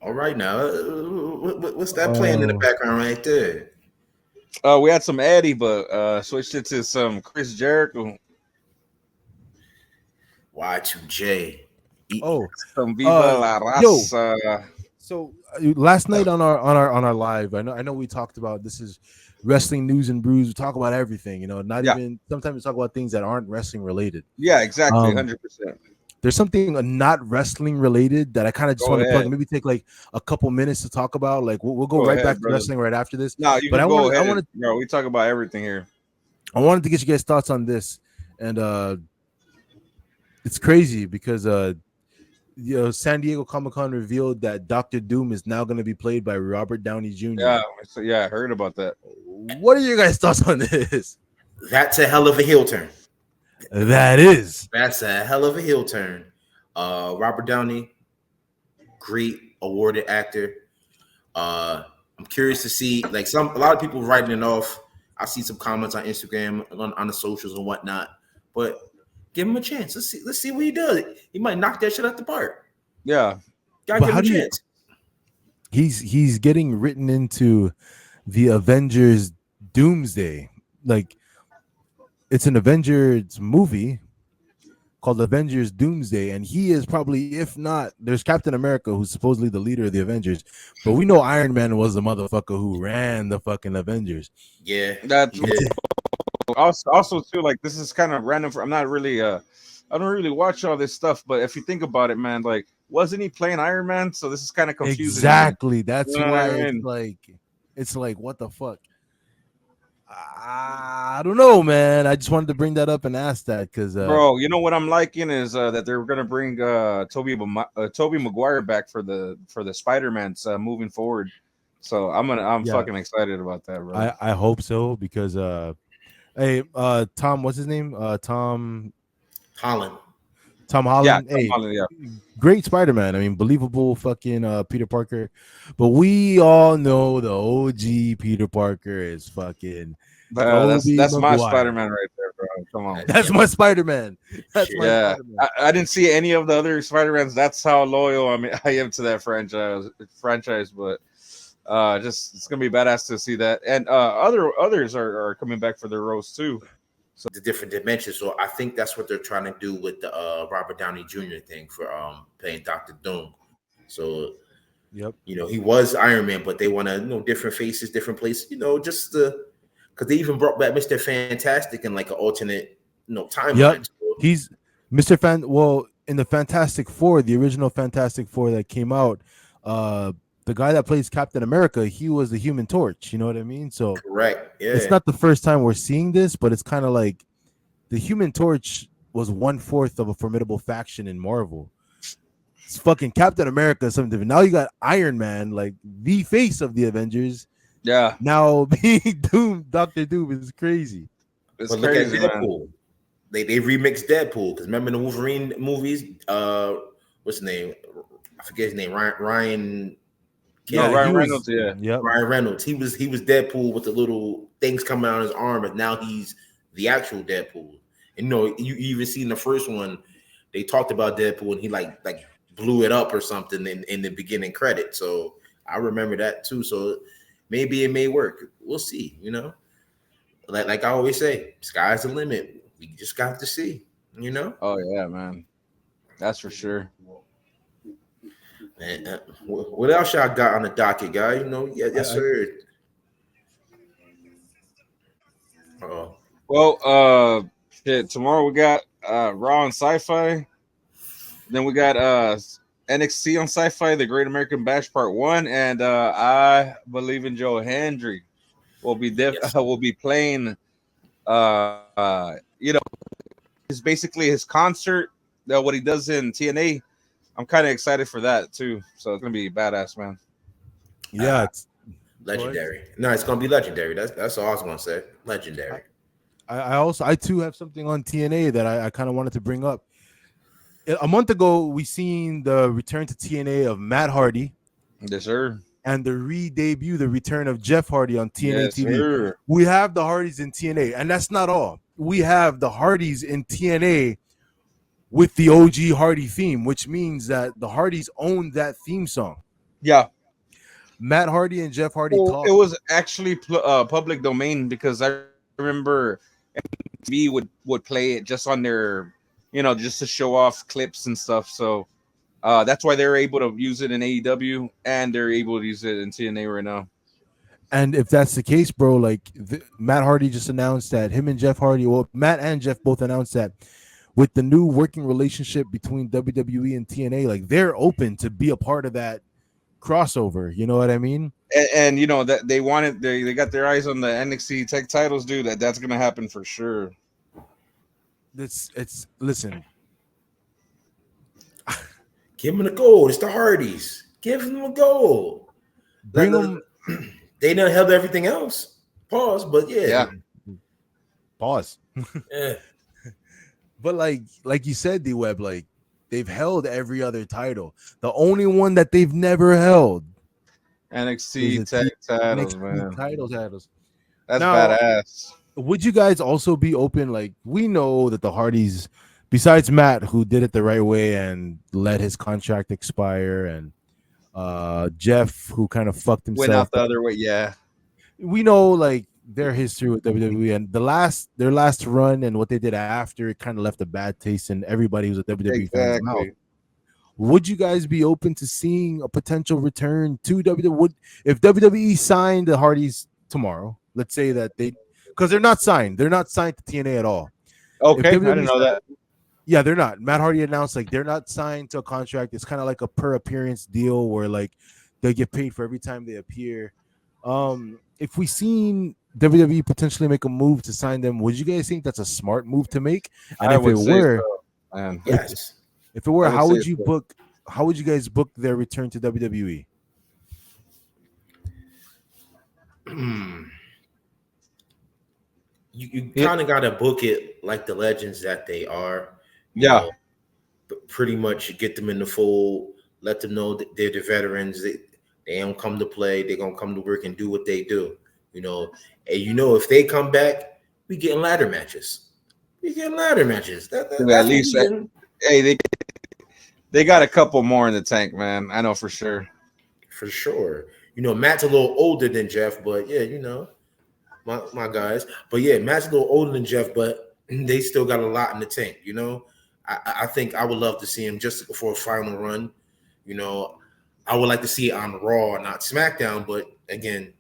All right now, what's that playing in the background right there? We had some Eddie, but switched it to some Chris Jericho. Y2J. Some Viva la Raza. Yo, so last night on our live, I know we talked about this is wrestling news and brews. We talk about everything, you know, even sometimes we talk about things that aren't wrestling related. Yeah, exactly, 100%. There's something not wrestling related that I kind of just want to plug. Maybe take like a couple minutes to talk about. Like we'll go right back to wrestling right after this. No, you can go ahead. No, we talk about everything here. I wanted to get you guys thoughts on this, and it's crazy because San Diego Comic Con revealed that Doctor Doom is now going to be played by Robert Downey Jr. Yeah, so yeah, I heard about that. What are your guys' thoughts on this? That's a hell of a heel turn. That is. That's a hell of a heel turn. Robert Downey, great awarded actor. I'm curious to see like a lot of people writing it off. I see some comments on Instagram on the socials and whatnot, but give him a chance. Let's see what he does. He might knock that shit out the park. Yeah, Gotta But give how him a do you? chance. He's getting written into the Avengers Doomsday. Like it's an Avengers movie called Avengers Doomsday, and he is probably, if not, there's Captain America, who's supposedly the leader of the Avengers, but we know Iron Man was the motherfucker who ran the fucking Avengers. Yeah, that's yeah. also too. Like this is kind of random. I'm not really I don't really watch all this stuff, but if you think about it, man, like wasn't he playing Iron Man? So this is kind of confusing. Exactly. That's You know what why I mean? it's like what the fuck. I don't know, man. I just wanted to bring that up and ask that because Bro, you know what I'm liking is that they're gonna bring Toby Maguire back for the Spider-Man's moving forward. So I'm yeah, fucking excited about that, bro. I hope so because hey Tom, what's his name? Holland. Tom Yeah, Holland. Tom Hey, Holland, yeah. great Spider-Man. I mean, believable fucking Peter Parker. But we all know the OG Peter Parker is fucking Tobey That's my Maguire. Spider-Man right there, bro. Come on. That's my Spider-Man. That's Shit. my Yeah, Spider-Man. I didn't see any of the other Spider-Mans. That's how loyal I am to that franchise. But just it's gonna be badass to see that, and others are coming back for their roles too. The different dimensions. So I think that's what they're trying to do with the Robert Downey Jr. thing for playing Doctor Doom. So Yep. he was Iron Man, but they want to different faces, different places. Just the because they even brought back Mr. Fantastic in like an alternate Yep. timeline. So, He's Mr. Well, in the Fantastic Four, the original Fantastic Four that came out, the guy that plays Captain America, he was the Human Torch. You know what I mean? So correct. Yeah. it's not the first time we're seeing this, but it's kind of like the Human Torch was 1/4 of a formidable faction in Marvel. It's fucking Captain America, something different. Now you got Iron Man, like the face of the Avengers. Yeah, Now being Doctor Doom is crazy. it's But look at crazy, man. Deadpool. They remixed Deadpool because remember the Wolverine movies? What's his name? I forget his name. Ryan. No, Yeah, Ryan he Reynolds. was. Yeah, Yep. Ryan Reynolds. He was Deadpool with the little things coming out of his arm, but now he's the actual Deadpool. And you even see in the first one, they talked about Deadpool and he like blew it up or something in the beginning credit. So I remember that too. So maybe it may work. We'll see. Like I always say, sky's the limit. We just got to see. Oh yeah, man. That's for sure. And, what else y'all got on the docket, guy? Yes, I, sir. Oh, Well, shit. Tomorrow we got Raw on Sci-Fi. Then we got NXT on Sci-Fi, The Great American Bash Part 1, and I Believe in Joe Hendry will be yes. will be playing. It's basically his concert. What he does in TNA. I'm kind of excited for that too. So it's gonna be badass, man. yeah, it's Legendary. No, it's gonna be legendary. That's all I was gonna say. Legendary. I too have something on TNA that I kind of wanted to bring up. A month ago, we seen the return to TNA of Matt Hardy Yes, sir. and the re-debut, the return of Jeff Hardy on TNA Yes, TV. sir. We have the Hardys in TNA, and that's not all. We have the Hardys in TNA with the OG Hardy theme, which means that the Hardys own that theme song. Yeah. Matt Hardy and Jeff Hardy Well, talked. it was actually public domain because I remember MTV would play it just on their, just to show off clips and stuff. So that's why they're able to use it in AEW and they're able to use it in TNA right now. And if that's the case, bro, like Matt Hardy just announced that him and Jeff Hardy, well, Matt and Jeff both announced that with the new working relationship between WWE and TNA, like they're open to be a part of that crossover. You know what I mean? And that they wanted, they got their eyes on the NXT tech titles, dude. That's gonna happen for sure. It's listen. Give them the gold. It's the Hardys. Give them a gold. Bring them. They never held everything else. Pause. But yeah. Yeah. Pause. Yeah. But like you said, D Web, like they've held every other title. The only one that they've never held is NXT a tag titles, NXT man. titles. That's Now, badass. would you guys also be open? Like, we know that the Hardys, besides Matt, who did it the right way and let his contract expire, and Jeff, who kind of fucked Went himself. out the other way. Yeah. We know like their history with WWE and their last run and what they did after, it kind of left a bad taste in everybody who's a WWE fan's mouth. Exactly. Would you guys be open to seeing a potential return to WWE? If WWE signed the Hardys tomorrow, let's say that because they're not signed to TNA at all. Okay. I If WWE didn't know that. Yeah, they're not. Matt Hardy announced like they're not signed to a contract. It's kind of like a per appearance deal where like they get paid for every time they appear. If we seen WWE potentially make a move to sign them, would you guys think that's a smart move to make? And I if it would say were, so, man. Yes. if it were, I would how would say you so. book? How would you guys book their return to WWE? You Yeah. kind of got to book it like the legends that they are. You Yeah. know, pretty much get them in the fold, let them know that they're the veterans. They don't come to play. They're going to come to work and do what they do. And if they come back, we getting ladder matches. That's At what least, we getting. hey, they got a couple more in the tank, man. I know for sure. For sure. Matt's a little older than Jeff, but yeah, my guys. But yeah, Matt's a little older than Jeff, but they still got a lot in the tank. I think I would love to see him just for a final run. I would like to see it on Raw, not SmackDown, but again,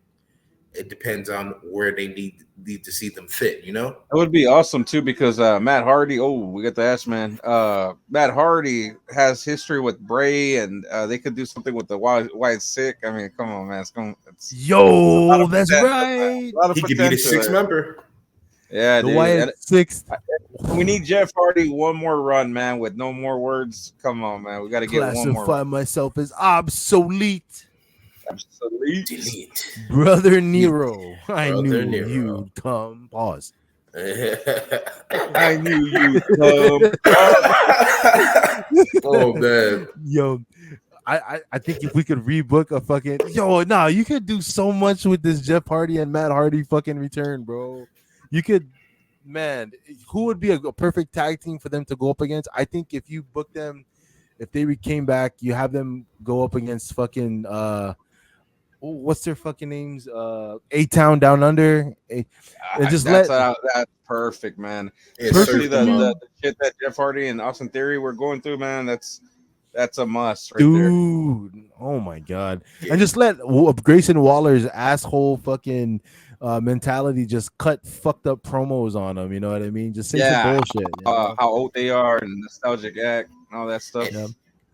it depends on where they need to see them fit. It would be awesome too because Matt Hardy. Oh, we got the ass man. Matt Hardy has history with Bray, and they could do something with the White Sick. I mean, come on, man. It's Yo, that's potential, right. a lot of He could be the potential sixth there. member. Yeah, The dude. Wyatt sixth We need Jeff Hardy one more run, man, with no more words. Come on, man. We got to get one more. classify myself as obsolete. Absolute. Delete. Brother Nero, I Brother knew Nero. you'd come. Pause. I knew you come. Oh man. Yo, I think if we could rebook a fucking you could do so much with this Jeff Hardy and Matt Hardy fucking return, bro. You could, man. Who would be a perfect tag team for them to go up against? I think if you book them, if they came back, you have them go up against fucking what's their fucking names? A-Town Down Under. And just that's perfect, man. Yeah, Especially surf them the up. shit that Jeff Hardy and Austin Theory were going through, man. That's a must right dude. Oh my god! And just let Grayson Waller's asshole fucking mentality just cut fucked up promos on him. You know what I mean? Just say some bullshit. You there. know? How old they are and nostalgic act and all that stuff. Yeah.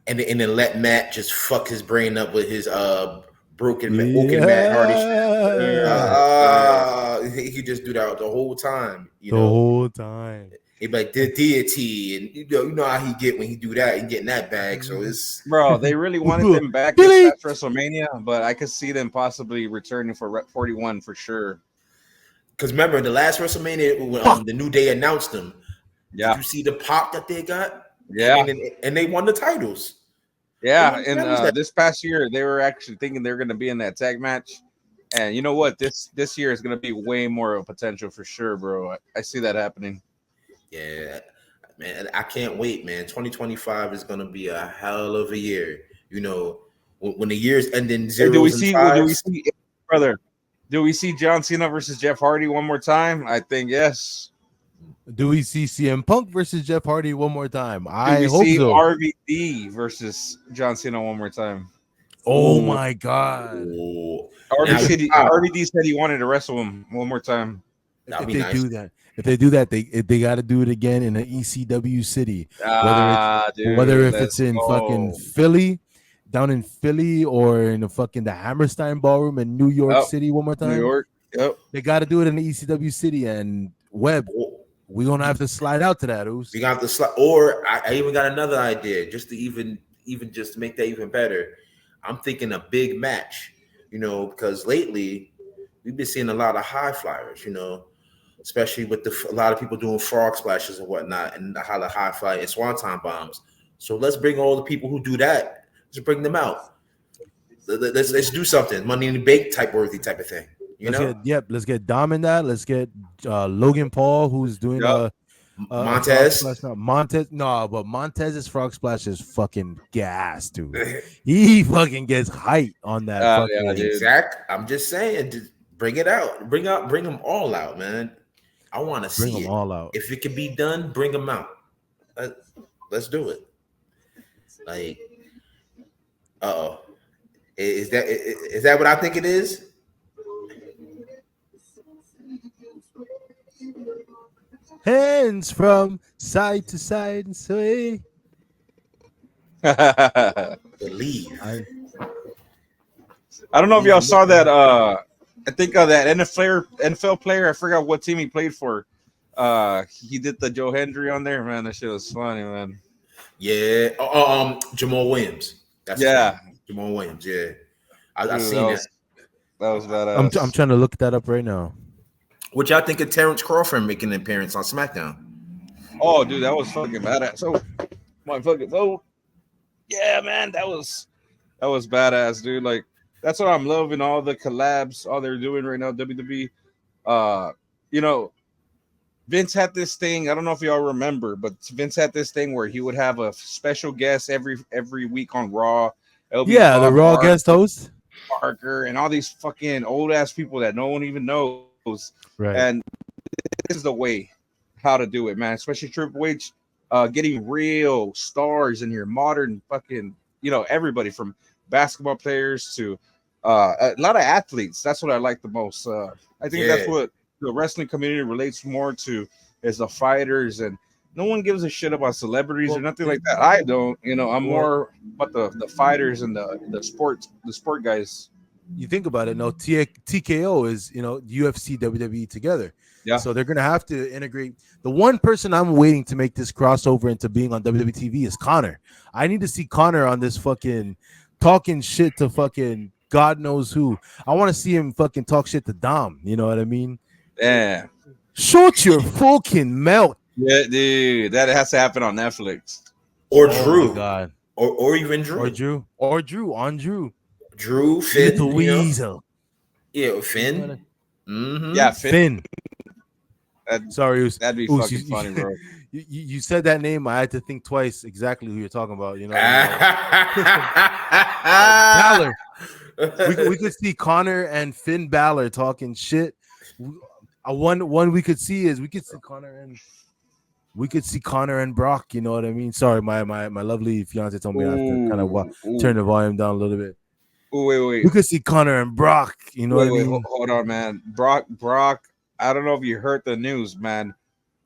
And then let Matt just fuck his brain up with his broken Matt Hardy shit. He could just do that the whole time. The whole time. He be like the deity, and you know how he get when he do that and get in that bag. So it's Bro, they really wanted them back this past WrestleMania, but I could see them possibly returning for Rep 41 for sure. because remember the last WrestleMania when the New Day announced them. Yeah, Did you see the pop that they got? yeah, and they won the titles. yeah. And this past year, they were actually thinking they were going to be in that tag match. And you know what? This year is going to be way more of a potential for sure, bro. I see that happening. Yeah, man, I can't wait, man. 2025 is gonna be a hell of a year. When the year's ending zeros Do we and see, brother? Do we see John Cena versus Jeff Hardy one more time? I think yes. Do we see CM Punk versus Jeff Hardy one more time? I hope see so. RVD versus John Cena one more time. Oh my god! RVD said he wanted to wrestle him one more time. If they do that, they got to do it again in an ECW city. Whether it's in fucking Philly, down in Philly, or in the Hammerstein Ballroom in New York City one more time. New York. Yep. They got to do it in the ECW city. And Webb, we're gonna have to slide out to that. We got to slide. Or I even got another idea, just to even even just to make that even better, I'm thinking a big match. Because lately we've been seeing a lot of high flyers. Especially with a lot of people doing frog splashes and whatnot, and how the high fly and swanton bombs. So let's bring all the people who do that. Let's bring them out. Let's do something, money in the bank type worthy type of thing. Let's get Dom in that. Let's get Logan Paul, who's doing Yep. a frog Montez. splash now. But Montez's frog splash is fucking gas, dude. He fucking gets height on that Yeah, fucking. dude. Exact. I'm just saying, just bring it out. Bring them all out, man. I want to Bring see them it. all out. If it can be done, bring them out. Let's do it. Like, oh, is that what I think it is? Hands from side to side and sway. Believe. I don't know if y'all saw that. I think that NFL player. I forgot what team he played for. He did the Joe Hendry on there. Man, that shit was funny, man. Yeah. Jamal Williams. That's Yeah. Jamal Williams. Yeah. I Dude, seen that. That was badass. I'm trying to look that up right now. What y'all think of Terrence Crawford making an appearance on SmackDown? Oh, dude, that was fucking badass. So, yeah, man, that was badass, dude. Like, that's what I'm loving. All the collabs, all they're doing right now, WWE. You know, Vince had this thing. I don't know if y'all remember, but Vince had this thing where he would have a special guest every week on Raw. Yeah, the Raw guest host. Parker and all these fucking old ass people that no one even knows. Right. And this is the way how to do it, man. Especially Triple H, getting real stars in here, modern fucking, everybody from basketball players to a lot of athletes. That's what I like the most. I think that's what the wrestling community relates more to is the fighters, and no one gives a shit about celebrities or nothing like that. I don't, I'm more about the fighters and the sport guys. You think about it, no, TKO is, UFC, WWE together. Yeah. So they're going to have to integrate. The one person I'm waiting to make this crossover into being on WWE TV is Connor. I need to see Connor on this fucking talking shit to fucking God knows who. I want to see him fucking talk shit to Dom. You know what I mean? Yeah. Shut your fucking mouth. Yeah, dude. That has to happen on Netflix. Or Drew. My God. Or even Drew. Or Drew. On Drew. Drew, Finn. Little Weasel. Yeah, Finn. Mm-hmm. Yeah, Finn. Sorry, that'd be fucking funny, bro. You said that name. I had to think twice exactly who you're talking about. Balor. We could see Connor and Finn Balor talking shit. One we could see is we could see Connor and Brock. You know what I mean? Sorry, my lovely fiance told me I have to kind of turn the volume down a little bit. Ooh, wait. We could see Connor and Brock. You know what I mean? Hold on, man. Brock. I don't know if you heard the news, man,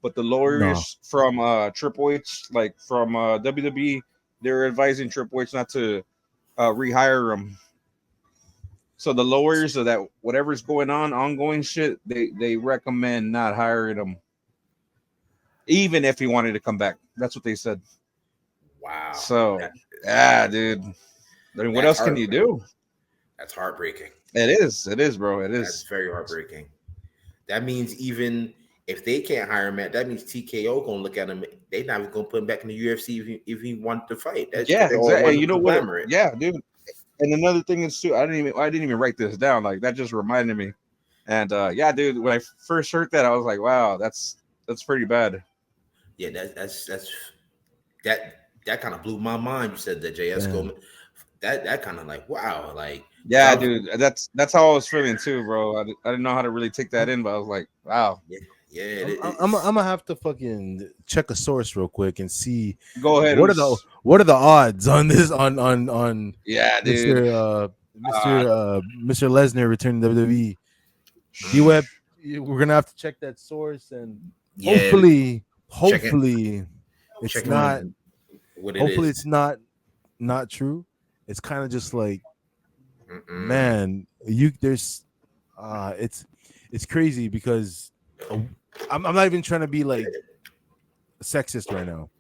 but the lawyers from Triple H, like from WWE, they're advising Triple H not to rehire him. So the lawyers of that whatever's going on, ongoing shit, they recommend not hiring him, even if he wanted to come back. That's what they said. Wow. So dude. I mean, what else can you do? That's heartbreaking. It is, bro. It is. That's very heartbreaking. That means even if they can't hire him, that means TKO gonna look at him. They're not even gonna put him back in the UFC if he wanted to fight. Exactly. You know what? Yeah, dude. And another thing is too, I didn't even write this down. Like that just reminded me. And dude, when I first heard that, I was like, wow, that's pretty bad. Yeah, that kind of blew my mind. You said that JS Coleman. That kind of like wow, like dude, that's how I was feeling too, bro. I didn't know how to really take that in, but I was like, wow. Yeah. I'm gonna have to fucking check a source real quick and see. Go ahead. What are the odds on this on yeah, dude. Mr. Lesnar returning to WWE? D-Web, we're gonna have to check that source and hopefully it's not. Hopefully it's not true. It's kind of just like, man, it's crazy because I'm not even trying to be like sexist right now,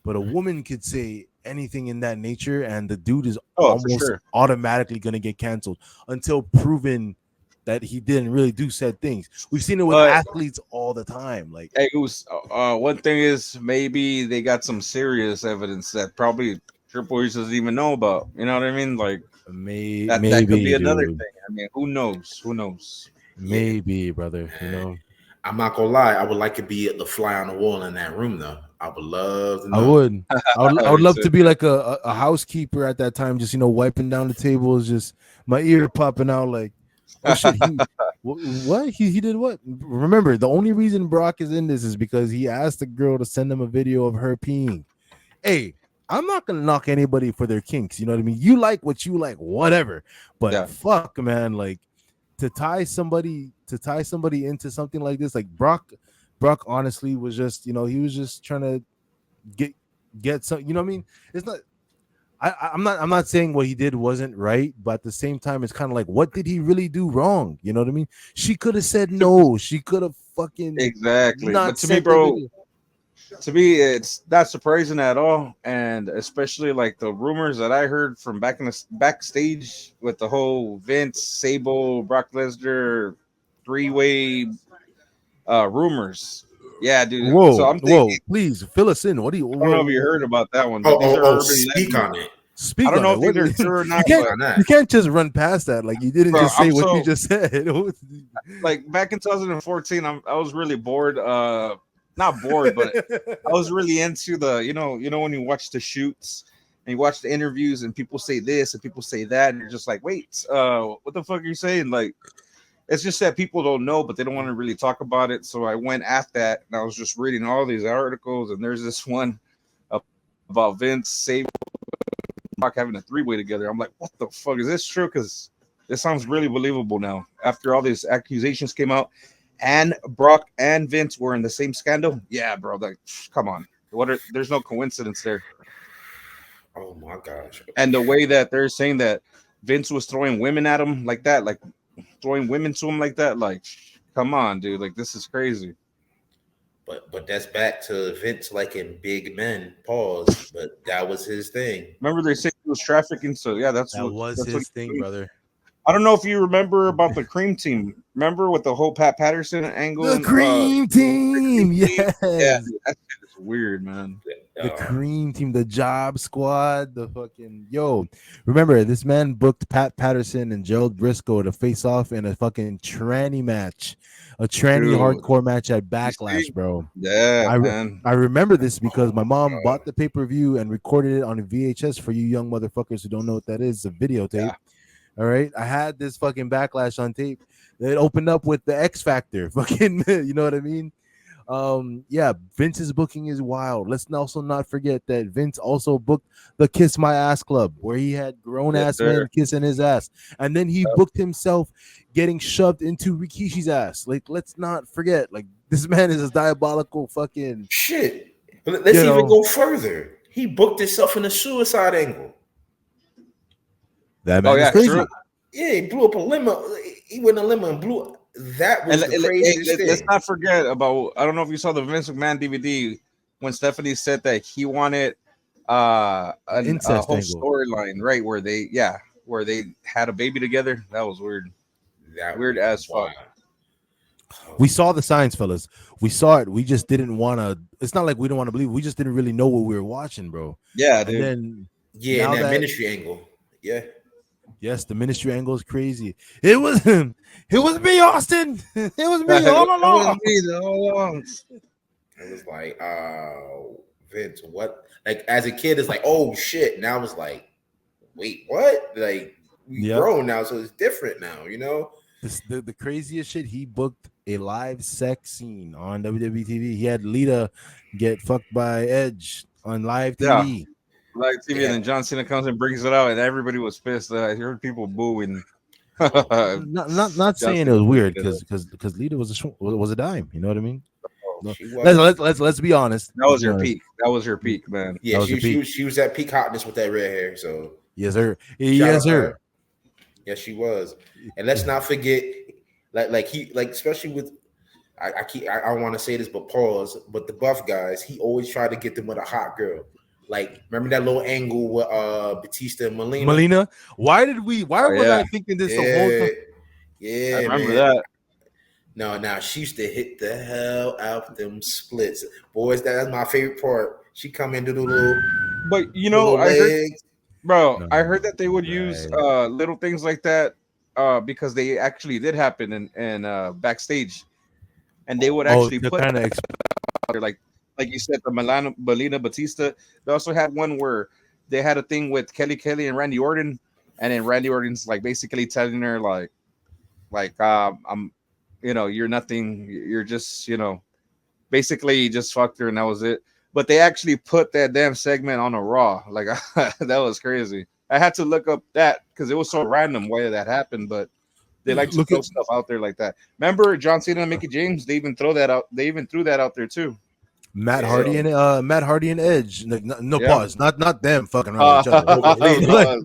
but a woman could say anything in that nature, and the dude is Oh, for almost sure. automatically gonna get canceled until proven that he didn't really do said things. We've seen it with But athletes all the time. Like hey, Goose, one thing is maybe they got some serious evidence that probably Triple H doesn't even know about. You know what I mean? Like that could be maybe, another dude, thing. I mean, who knows? Who knows? Yeah, maybe, brother. You man. know, I'm not gonna lie. I would like to be the fly on the wall in that room, though. I would love to I know. would. I would Me love too. to be like a housekeeper at that time, just wiping down the tables, just my ear popping out, like, oh shit, what he did what? Remember, the only reason Brock is in this is because he asked the girl to send him a video of her peeing. Hey, I'm not gonna knock anybody for their kinks. You know what I mean? You like what you like, whatever. But Yeah, fuck, man, like to tie somebody into something like this, like Brock honestly was just, he was just trying to get get some. You know what I mean? It's not. I'm not saying what he did wasn't right, but at the same time, it's kind of like, what did he really do wrong? You know what I mean? She could have said no. She could have fucking exactly. But not to me, sent the bro, video. to me, it's not surprising at all, and especially like the rumors that I heard from back in the backstage with the whole Vince, Sable, Brock Lesnar three-way rumors. Yeah, dude. So Whoa, I'm thinking, whoa! Please fill us in. What do you? I don't know if you heard about that one, Oh, but these oh, are oh! urban Speak legends. on it. I Speak don't on know it. if What these are true or not, you Speak can't but on that. you can't just run past that. Like, you didn't so just say I'm what you so just said. like back in 2014, I was really bored. Not bored, but I was really into the when you watch the shoots and you watch the interviews and people say this and people say that and you're just like, wait, what the fuck are you saying? Like, it's just that people don't know, but they don't want to really talk about it. So I went at that and I was just reading all these articles and there's this one about Vince Sable Rock having a three-way together. I'm like, what the fuck, is this true? Because this sounds really believable now after all these accusations came out and Brock and Vince were in the same scandal. Yeah, bro, like, come on. There's no coincidence there. Oh my gosh. And the way that they're saying that Vince was throwing women at him like that, like throwing women to him like that, like, come on, dude, like this is crazy. But that's back to Vince liking big men. Pause. But that was his thing. Remember they say he was trafficking, so yeah, That was that's what his he's thing, doing. brother. I don't know if you remember about the Cream Team. Remember with the whole Pat Patterson angle The and Cream the Cream Team, Team? Yeah, yes. dude, that shit is weird, man. The Um, Cream Team, the Job Squad, the fucking yo. Remember, this man booked Pat Patterson and Gerald Briscoe to face off in a fucking tranny match, a tranny Dude, hardcore match at you Backlash, see? bro. Yeah, I re- man. I remember this because my oh my mom god. bought the pay per view and recorded it on a VHS. For you young motherfuckers who don't know what that is, a videotape. Yeah. All right, I had this fucking Backlash on tape. It opened up with the X Factor, fucking, you know what I mean? Yeah, Vince's booking is wild. Let's also not forget that Vince also booked the Kiss My Ass Club, where he had grown Yes, ass sir. men kissing his ass, and then he booked himself getting shoved into Rikishi's ass. Like, let's not forget, like, this man is a diabolical fucking, Shit. you Let's even know, go further. He booked himself in a suicide angle. that Oh man is yeah, true. crazy. Yeah, he blew up a limo. He went in a limo and blew. That was the craziest Let's thing. not forget about. I don't know if you saw the Vince McMahon DVD when Stephanie said that he wanted The a incest whole angle. storyline, right? Where they had a baby together. That was weird, That weird was as fuck. wild. Oh We saw the signs, fellas. We saw it. We just didn't want to. It's not like we don't want to believe. We just didn't really know what we were watching, bro. Yeah, And dude. then yeah, in now that that, ministry angle. Yeah, yes, the ministry angle is crazy. It was him. It was me, Austin. It was me It all was along. me the whole long. it was like, Vince, what? Like as a kid, it's like, oh shit. Now it's like, wait, what? Like we Yep. grown now, so it's different now. You know? The craziest shit. He booked a live sex scene on WWE TV. He had Lita get fucked by Edge on live Yeah, TV. like TV, and Yeah. then John Cena comes and brings it out, and everybody was pissed. I heard people booing. Oh, John Not saying it Cena was weird bringing it up. because Lita was a dime. You know what I mean? No, she let's was. let's let's let's be honest. That Let's was be your honest. peak. That was your peak, man. That Yeah, was a peak. she was at peak hotness with that red hair. So Yes, sir. shout Yes, out to sir. her. Yes, she was. And let's not forget, like especially with I don't want to say this, but pause. But the buff guys, he always tried to get them with a hot girl. Like, remember that little angle with Batista and Melina? Melina. Why Oh was yeah, I thinking this the whole Yeah, time? I yeah, remember man. that. No, now she used to hit the hell out them splits, boys. That's my favorite part. She come into But the little I heard, legs. bro, No, I heard that they would use right. little things like that because they actually did happen in backstage, and they would Oh, actually to put kind of there, like you said, the Melina Batista. They also had one where they had a thing with Kelly and Randy Orton, and then Randy Orton's like basically telling her I'm, you're nothing. You're just basically he just fucked her and that was it. But they actually put that damn segment on a Raw. Like that was crazy. I had to look up that because it was so random why that happened, but they like to look at throw stuff out there like that. Remember John Cena and Mickey James? They even throw that out. They even threw that out there too. Yeah, Matt Hardy and Edge. Like, no Yeah. pause. Not them fucking around with each other. but with Lita, Like,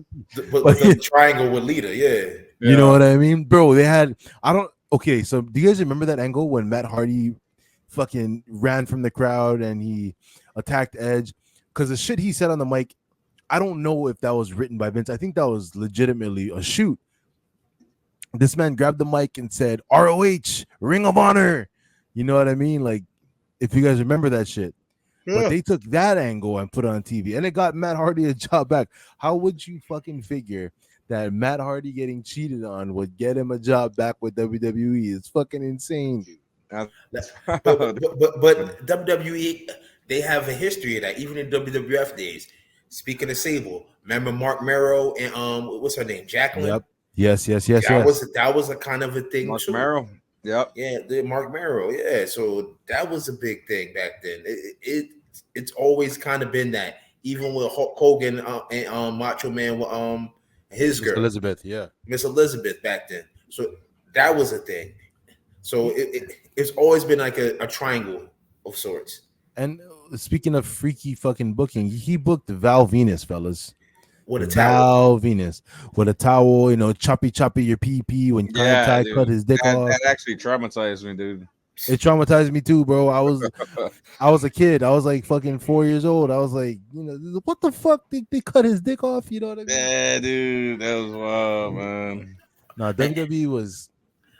but but the triangle with Lita, yeah. you know Yeah. what I mean, bro? They had. I don't. Okay, so do you guys remember that angle when Matt Hardy fucking ran from the crowd and he attacked Edge? Because the shit he said on the mic, I don't know if that was written by Vince. I think that was legitimately a shoot. This man grabbed the mic and said, "ROH, Ring of Honor." You know what I mean? Like, if you guys remember that shit. But Yeah. they took that angle and put it on TV, and it got Matt Hardy a job back. How would you fucking figure that Matt Hardy getting cheated on would get him a job back with WWE? It's fucking insane, dude. But WWE, they have a history of that, even in WWF days. Speaking of Sable, remember Mark Merrow and what's her name, Jacqueline? Yep. Yes. That was a kind of a thing Mark too. Merrow. Yep. Yeah, the Mark Merrow. Yeah, so that was a big thing back then. It's always kind of been that, even with Hulk Hogan and Macho Man with his Miss girl, Elizabeth. Yeah. Miss Elizabeth back then. So that was a thing. So it's always been like a triangle of sorts. And speaking of freaky fucking booking, he booked Val Venus, fellas. With a towel. Val Venus with a towel, choppy your pee when Kai Yeah, Tai cut dude. his dick That off. actually traumatized me, dude. It traumatized me too, bro. I was a kid. I was like fucking 4 years old. I was like, what the fuck? They cut his dick off. You know what I mean? Yeah, dude. That was wild, man. No, WWE was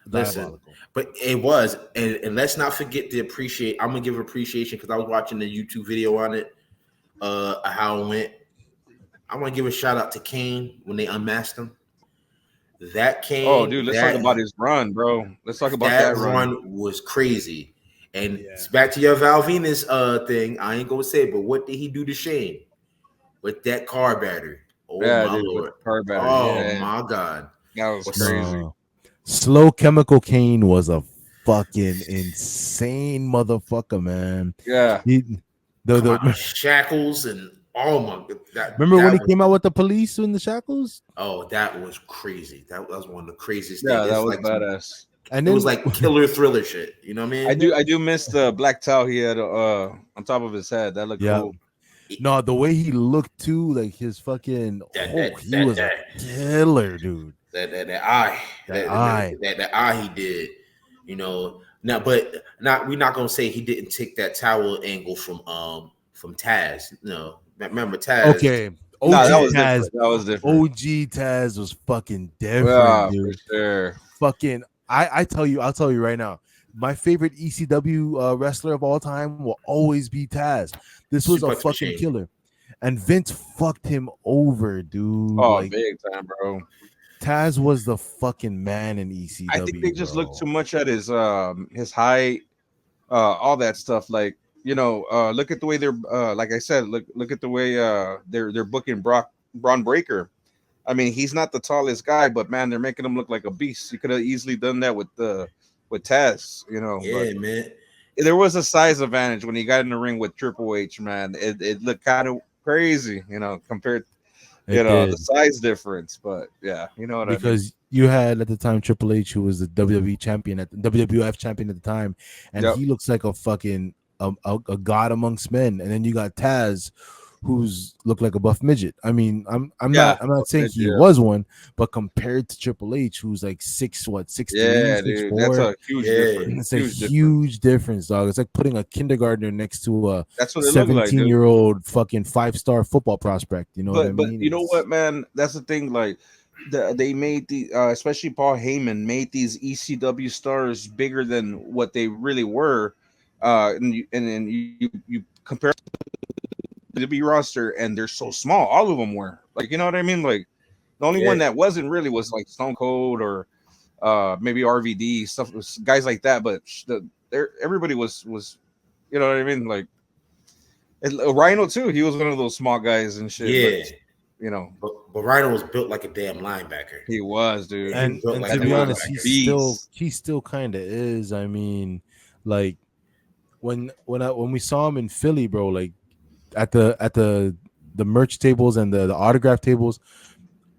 Listen, diabolical. but it was, and let's not forget to appreciate. I'm gonna give appreciation because I was watching the YouTube video on it, how it went. I want to give a shout out to Kane when they unmasked him. That Oh, Kane, dude, let's talk about his run, bro. Let's talk about that that run. run was crazy. And Yeah. it's back to your Val Venus thing. I ain't gonna say, but what did he do to Shane with that car battery? Oh Yeah, my dude, with lord! the car battery. Oh Yeah, my god! that was What's crazy. No. Slow Chemical Kane was a fucking insane motherfucker, man. Yeah. He, come out the shackles and oh my god! remember when he Was came out with the police in the shackles? that was crazy. That was one of the craziest Yeah, things. that It's was like badass. And it was then like killer thriller shit. You know what I mean? I do miss the black towel he had on top of his head. That looked yeah, cool. no, the way he looked too, like his fucking he was a killer, dude. That eye, That eye. that eye he did, Now, but not we're not gonna say he didn't take that towel angle from Taz. No, remember Taz? Okay. No, that OG was Taz. different. That was different. OG Taz was fucking different, Yeah, for dude. sure. Fucking I'll tell you right now. My favorite ECW wrestler of all time will always be Taz. This was a Suplex fucking machine. killer. And Vince fucked him over, dude. Oh, Like big time, bro. Taz was the fucking man in ECW. I think they just bro. look too much at his height, all that stuff. Like look at the way they're like I said, look at the way they're booking Braun Breaker. I mean, he's not the tallest guy, but man, they're making him look like a beast. You could have easily done that with Taz, Yeah, but man. there was a size advantage when he got in the ring with Triple H. Man, it looked kind of crazy, compared It the did. size difference. But yeah, you know what I mean. Because you had at the time Triple H, who was the WWE champion at the WWF champion at the time, and Yep. he looks like a fucking a god amongst men. And then you got Taz, who's looked like a buff midget. I mean, Yeah, I'm not saying he yeah, was one, but compared to Triple H, who's like 6'3", yeah, six dude. That's four, a huge Yeah. difference. it's a Huge difference. huge difference, dog. It's like putting a kindergartner next to a That's what it looked like, dude. 17-year-old fucking 5-star football prospect. You know what I But mean? you know It's what, man? That's the thing. Like, they made the especially Paul Heyman made these ECW stars bigger than what they really were. And then you compare the W roster, and they're so small. All of them were like, you know what I mean? Like, the only Yeah. one that wasn't really was like Stone Cold or maybe RVD stuff, guys like that. But everybody was, you know what I mean? Like, Rhino too. He was one of those small guys and shit. But Yeah. you know, But Rhino was built like a damn linebacker. he was, dude. He was built and like to a That be dude was a honest, linebacker. beast. he still kind of is. I mean, like when we saw him in Philly, bro, like at the merch tables and the autograph tables,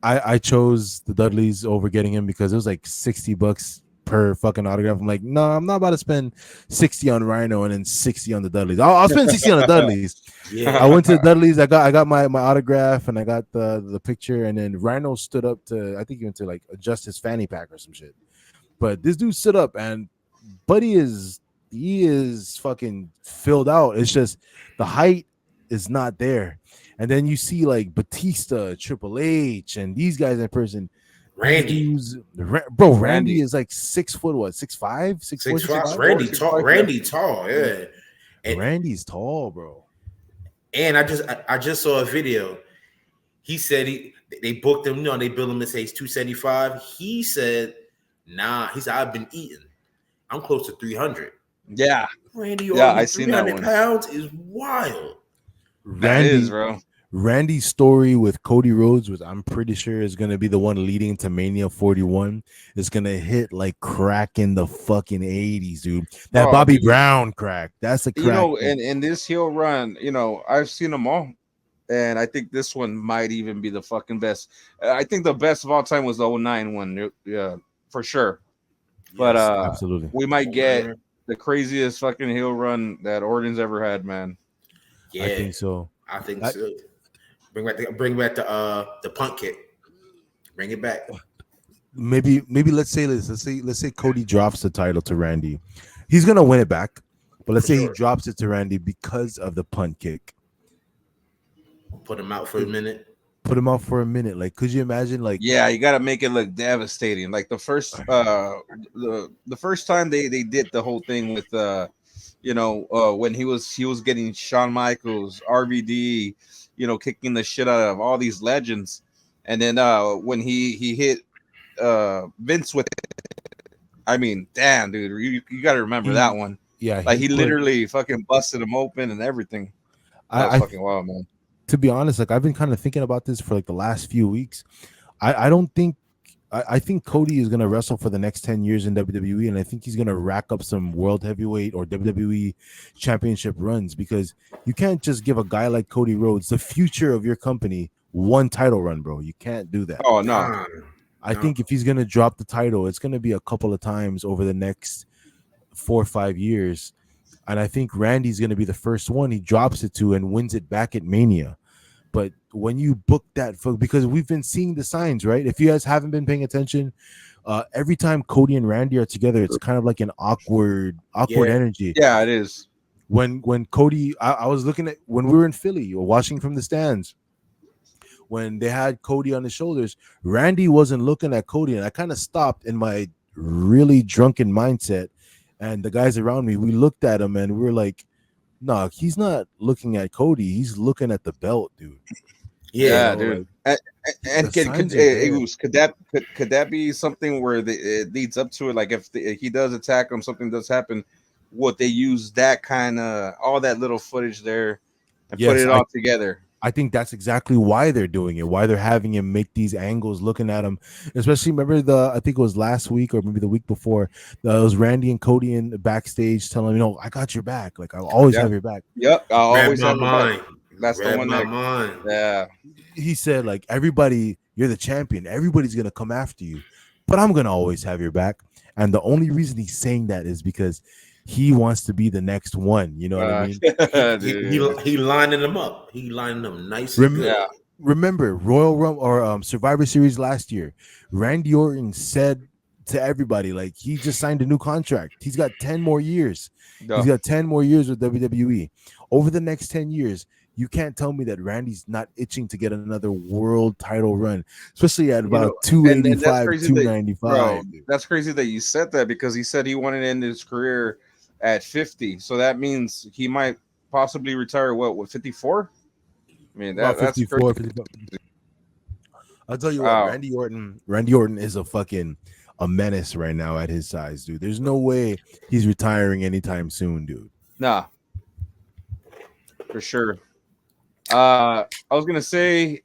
I chose the Dudleys over getting him because it was like $60 per fucking autograph. I'm like, no, I'm not about to spend 60 on Rhino and then 60 on the Dudleys. I'll spend 60 on the Dudleys. I Yeah. went to the Dudleys. I got my autograph and I got the picture. And then Rhino stood up to, I think he went to like adjust his fanny pack or some shit. But this dude stood up and Buddy he is fucking filled out. It's just the height is not there. And then you see like Batista, Triple H, and these guys in person. These Randy. dudes, bro, Randy Randy. is like 6 foot, what, 6'5", 6'4", 6'5". 6'5". Randy six tall. five, Randy tall. yeah. Yeah. And Randy's tall, bro. I just saw a video. He said they booked him. You know, they billed him to say he's 275. He said, nah. He said, I've been eating. I'm close to 300. Yeah, Randy yeah, Orton, I seen that 300 one. pounds is wild. That is, Randy bro. Randy's story with Cody Rhodes, which I'm pretty sure is gonna be the one leading to Mania 41, is gonna hit like crack in the fucking 80s, dude. That Oh, Bobby dude. Brown crack. That's the You crack. know, and in this heel run, you know, I've seen them all, and I think this one might even be the fucking best. I think the best of all time was the '09 one, yeah, for sure. But Yes. Absolutely. we might get the craziest fucking heel run that Orton's ever had, man. Yeah. I think so. I think I- so. Bring back the punt kick. Bring it back. Maybe let's say this. Let's say Cody drops the title to Randy. He's gonna win it back, but let's For say sure. he drops it to Randy because of the punt kick. Put him out for a minute. Put him out for a minute. Like, could you imagine? Like, Yeah, you got to make it look devastating. Like the first time they did the whole thing with when he was getting Shawn Michaels, RVD, you know, kicking the shit out of all these legends, and then when he hit Vince with it, I mean, damn, dude, you got to remember that one. yeah, Like he put- literally fucking busted him open and everything. That was I fucking wild, man. to be honest, like I've been kind of thinking about this for like the last few weeks. I don't think I think Cody is gonna wrestle for the next 10 years in WWE, and I think he's gonna rack up some world heavyweight or WWE championship runs because you can't just give a guy like Cody Rhodes, the future of your company, one title run, bro. You can't do that. Oh no, Nah. I think if he's gonna drop the title, it's gonna be a couple of times over the next 4 or 5 years. And I think Randy's going to be the first one he drops it to and wins it back at Mania. But when you book that, because we've been seeing the signs, right? If you guys haven't been paying attention, every time Cody and Randy are together, it's kind of like an awkward Yeah. energy. yeah, it is. When Cody, I was looking at when we were in Philly or watching from the stands, when they had Cody on his shoulders, Randy wasn't looking at Cody, and I kind of stopped in my really drunken mindset. And the guys around me, we looked at him and we were like, no, he's not looking at Cody. He's looking at the belt, dude. Yeah, You know, dude. And the could signs are there. could that be something where it leads up to it? Like if he does attack him, something does happen. Would they use that kind of all that little footage there and put Yes, it all together? I think that's exactly why they're doing it, why they're having him make these angles looking at him. Especially, remember I think it was last week or maybe the week before, it was Randy and Cody in the backstage telling him, I got your back. Like, I'll always have your back. Yep, I Read always my have the back. mind. That's the Read one my that. mind. Yeah, He said, like, everybody, you're the champion. Everybody's going to come after you, but I'm going to always have your back. And the only reason he's saying that is because he wants to be the next one. You know what I mean? Dude. He lining them up. He lining them nice and Rem- good. Yeah. Remember Royal Rumble or Survivor Series last year, Randy Orton said to everybody like he just signed a new contract. He's got 10 more years. He's Yeah. got 10 more years with WWE. Over the next 10 years, you can't tell me that Randy's not itching to get another world title run, especially at You about know, and that's 285, crazy that, bro, 295. that's crazy that you said that because he said he wanted to end his career at 50. So that means he might possibly retire what with 54? I mean About that's crazy. 54, 55. I'll tell you what, Wow. Randy Orton is a menace right now at his size, dude. There's no way he's retiring anytime soon, dude. Nah, for sure. I was gonna say,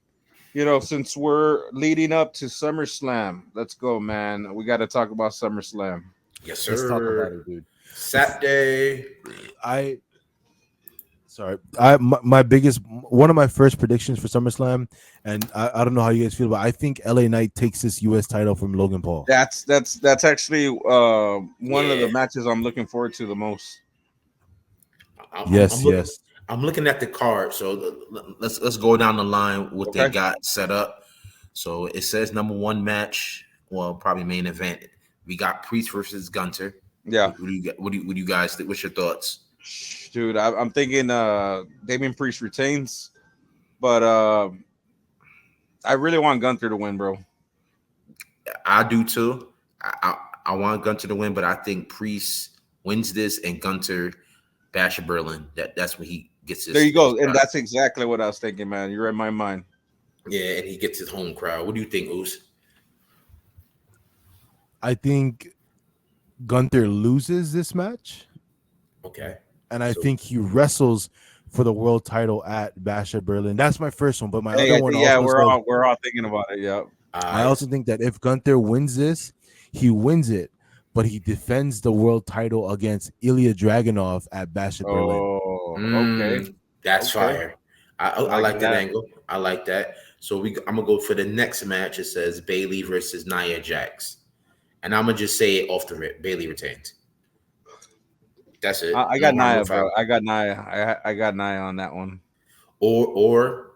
since we're leading up to SummerSlam, let's go, man. We got to talk about SummerSlam. Yes, Let's talk about sir. it, dude. Saturday. I sorry, I my biggest one of my first predictions for SummerSlam, and I don't know how you guys feel, but I think LA Knight takes this US title from Logan Paul. That's actually one of the Yeah. matches I'm looking forward to the most. I'm Yes, looking. yes. I'm looking at the card. So let's go down the line what they Okay. got set up. So it says number one match. Well, probably main event. We got Priest versus Gunter. Yeah, What do you get? What do you guys think? What's your thoughts? dude, I'm thinking Damian Priest retains, but I really want Gunther to win, bro. I do too. I want Gunter to win, but I think Priest wins this and Gunter Basher Berlin. That's when he gets There his, you go, his and crowd. that's exactly what I was thinking, man. You're in my mind. Yeah, and he gets his home crowd. What do you think, Oos? I think Gunther loses this match, Okay. and I So think he wrestles for the world title at Bash at Berlin. That's my first one, but my Hey, other I one think yeah, also says we're all thinking about it. Yeah. I I also think that if Gunther wins this, he wins it, but he defends the world title against Ilya Dragunov at Bash at Berlin. Oh, okay, that's okay. fire. I'm I like liking that that. angle. I like that. So I'm gonna go for the next match. It says Bailey versus Nia Jax, and I'm gonna just say it off the rip. Bailey retains. That's it. I No got harm, no Naya, bro. foul. I got Naya. I got Naya on that one. Or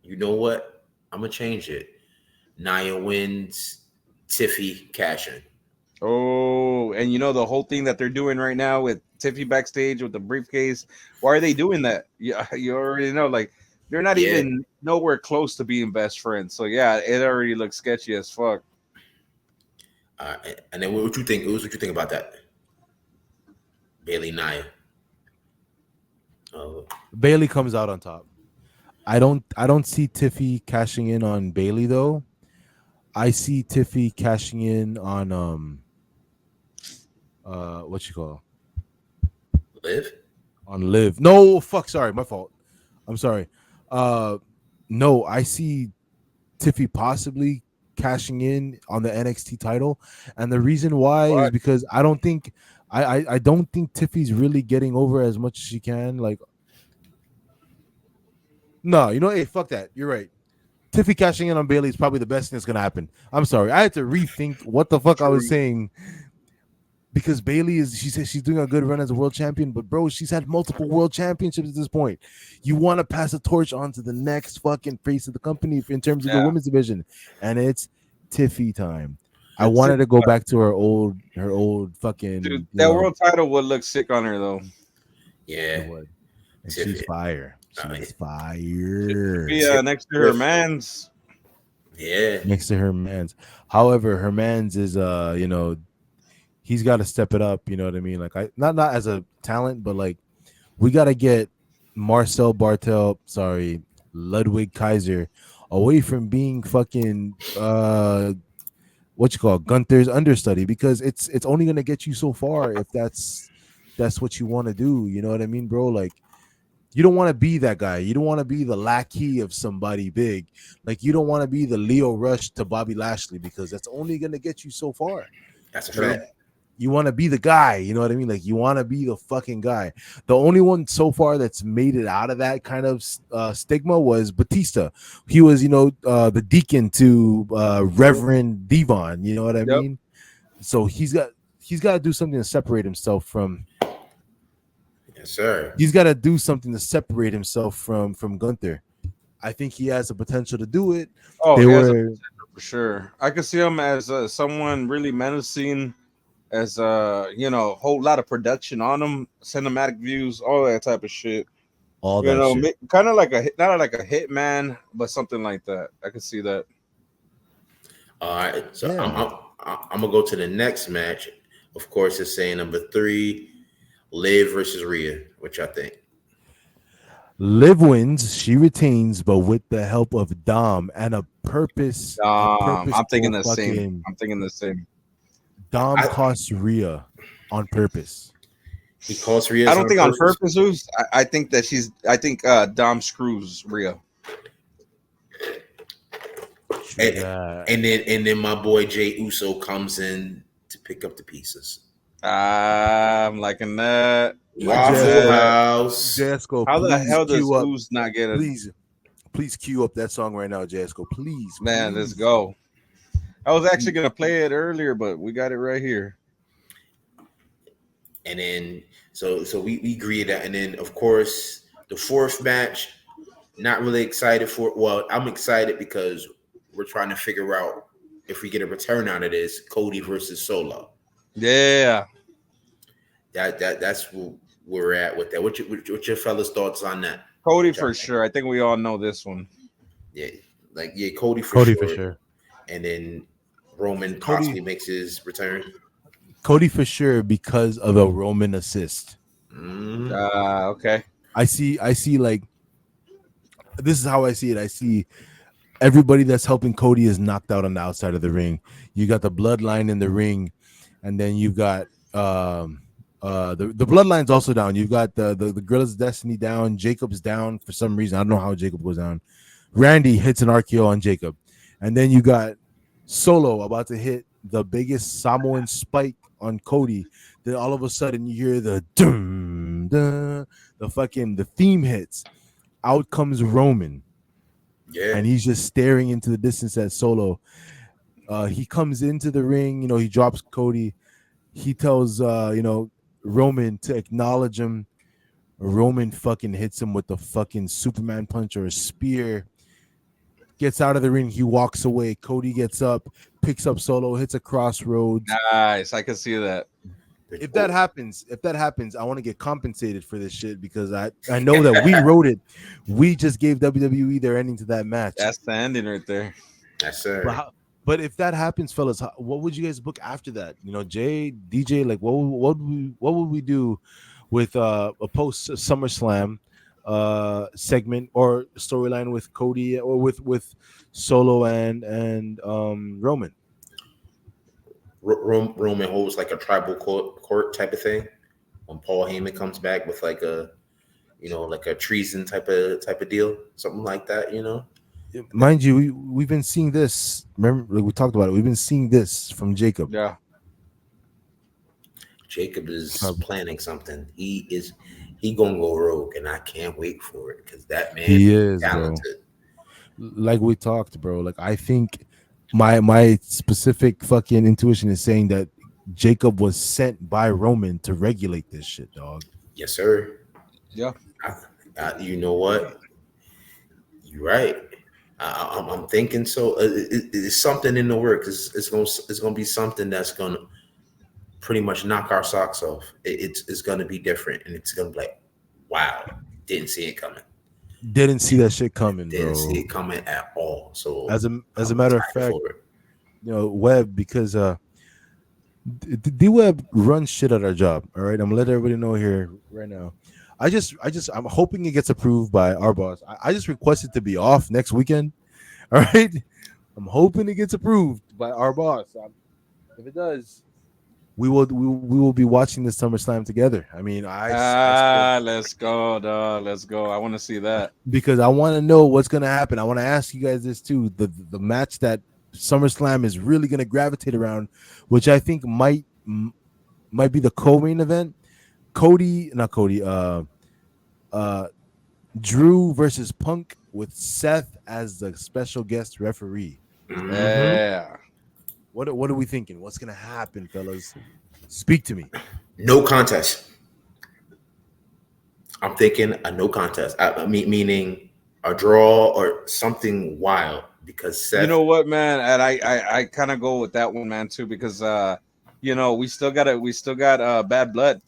you know what? I'm gonna change it. Nia wins. Tiffy cashing. Oh, and the whole thing that they're doing right now with Tiffy backstage with the briefcase. Why are they doing that? Yeah, you already know. Like they're not Yeah. even nowhere close to being best friends. So yeah, it already looks sketchy as fuck. And then what you think? What you think about that? Bailey Nia. Uh, Bailey comes out on top. I don't see Tiffy cashing in on Bailey though. I see Tiffy cashing in on what you call Live. on Liv. No, fuck, sorry, my fault. I'm sorry. Uh no, I see Tiffy possibly cashing in on the NXT title, and the reason why is What? because I don't think Tiffy's really getting over as much as she can. Like, no, hey, fuck that. You're right. Tiffy cashing in on Bailey is probably the best thing that's gonna happen. I'm sorry, I had to rethink what the fuck I was True. saying because Bailey she says she's doing a good run as a world champion, but bro, she's had multiple world championships at this point. You want to pass the torch on to the next fucking face of the company in terms of the Yeah. women's division, and it's Tiffy time. I It's wanted Tiffy to go time. back to her old fucking, Dude, that world title would look sick on her though. Yeah. it would. And she's Tiffy. fire. Uh, She's fire. Be next to her man's. Yeah. Next to her man's. However, her man's is he's got to step it up. You know what I mean? Like not as a talent, but like we got to get Marcel Bartel, sorry, Ludwig Kaiser, away from being fucking what you call Gunther's understudy, because it's only gonna get you so far if that's what you want to do. You know what I mean, bro? Like you don't want to be that guy. You don't want to be the lackey of somebody big. Like you don't want to be the Leo Rush to Bobby Lashley, because that's only gonna get you so far. That's a True. fact. You want to be the guy, you know what I mean? Like you want to be the fucking guy. The only one so far that's made it out of that kind of stigma was Batista. He was, the deacon to Reverend Devon. You know what I Yep. mean? So he's got to do something to separate himself from Yes, sir. He's got to do something to separate himself from Gunther. I think he has the potential to do it. Oh, They he has a were potential for sure. I could see him as someone really menacing, as a whole lot of production on him, cinematic views, all that type of shit. all that shit. Kind of like not like a hitman, but something like that. I could see that. All right. So Yeah. I'm gonna go to the next match. Of course, it's saying number 3, Liv versus Rhea, which I think. Liv wins, she retains, but with the help of Dom and a I'm thinking purposeful the same. fucking I'm thinking the same. Dom I costs Rhea on purpose. He calls I Rhea's don't on think on purpose. purpose, Zeus. I think that Dom screws Rhea. True And, that. and then my boy Jay Uso comes in to pick up the pieces. I'm liking that. Liking Waffle Jesco, that. House. Jesco, How the please hell does queue up. Ooze not get a Please, please queue up that song right now, Jesco. Please, man? Let's please. go. I was actually gonna play it earlier, but we got it right here. And then so we agreed that, and then of course the fourth match, not really excited for. Well, I'm excited because we're trying to figure out if we get a return out of this, Cody versus Solo. Yeah, That's where we're at with that. What your fellas thoughts on that? Cody What y'all for think? sure. I think we all know this one. Yeah, Cody for Cody for sure, sure. and then Roman Cody, possibly makes his return. Cody for sure because of a Roman assist. Mm, Okay. I see like this is how I see it. I see everybody that's helping Cody is knocked out on the outside of the ring. You got the bloodline in the ring, and then you've got the bloodline's also down. You've got the Guerrillas of Destiny down. Jacob's down for some reason. I don't know how Jacob goes down. Randy hits an RKO on Jacob, and then you got Solo about to hit the biggest Samoan spike on Cody. Then all of a sudden you hear the dum, dum, the theme hits. Out comes Roman, yeah, and he's just staring into the distance at Solo. He comes into the ring, he drops Cody. He tells Roman to acknowledge him. Roman fucking hits him with the fucking Superman punch or a spear. Gets out of the ring, he walks away. Cody gets up, picks up Solo, hits a crossroads. Nice. I can see that. If that happens, I want to get compensated for this shit because I know that we wrote it. We just gave WWE their ending to that match. That's the ending right there. yes, But sir. but if that happens, fellas, what would you guys book after that? Jay, DJ, like what would we do with a post SummerSlam segment or storyline with Cody or with Solo and Roman? Roman holds like a tribal court type of thing. When Paul Heyman comes back with like a like a treason type of deal, something like that. Mind you, we've been seeing this. Remember, like we talked about it. We've been seeing this from Jacob. Yeah. Jacob is planning something. He gonna go rogue, and I can't wait for it because that man He is is, bro. talented. Like we talked, bro. Like I think my specific fucking intuition is saying that Jacob was sent by Roman to regulate this shit, dog. Yes, sir. Yeah. You know what? You're right. I'm thinking so. It's something in the works. It's gonna be something that's gonna pretty much knock our socks off. It's gonna be different, and it's gonna be like, wow, didn't see it coming. Didn't see that shit coming, Didn't bro. see it coming at all. So As a I'm matter of excited fact, for it. Webb, because D Webb runs shit at our job. All right, I'm gonna let everybody know here right now. I'm hoping it gets approved by our boss. I just requested to be off next weekend. All right, I'm hoping it gets approved by our boss. If it does, we will be watching the SummerSlam together. I mean, Let's go, dog. Let's go. I want to see that. because I want to know what's gonna happen. I want to ask you guys this too. The match that SummerSlam is really gonna gravitate around, which I think might be the co-main event. Not Cody. Drew versus Punk with Seth as the special guest referee. Mhm. Yeah. What are we thinking? What's gonna happen, fellas? Speak to me. No contest. I'm thinking a no contest. Meaning a draw or something wild because You Seth. know what, man? And I kind of go with that one, man, too, because we still got bad blood.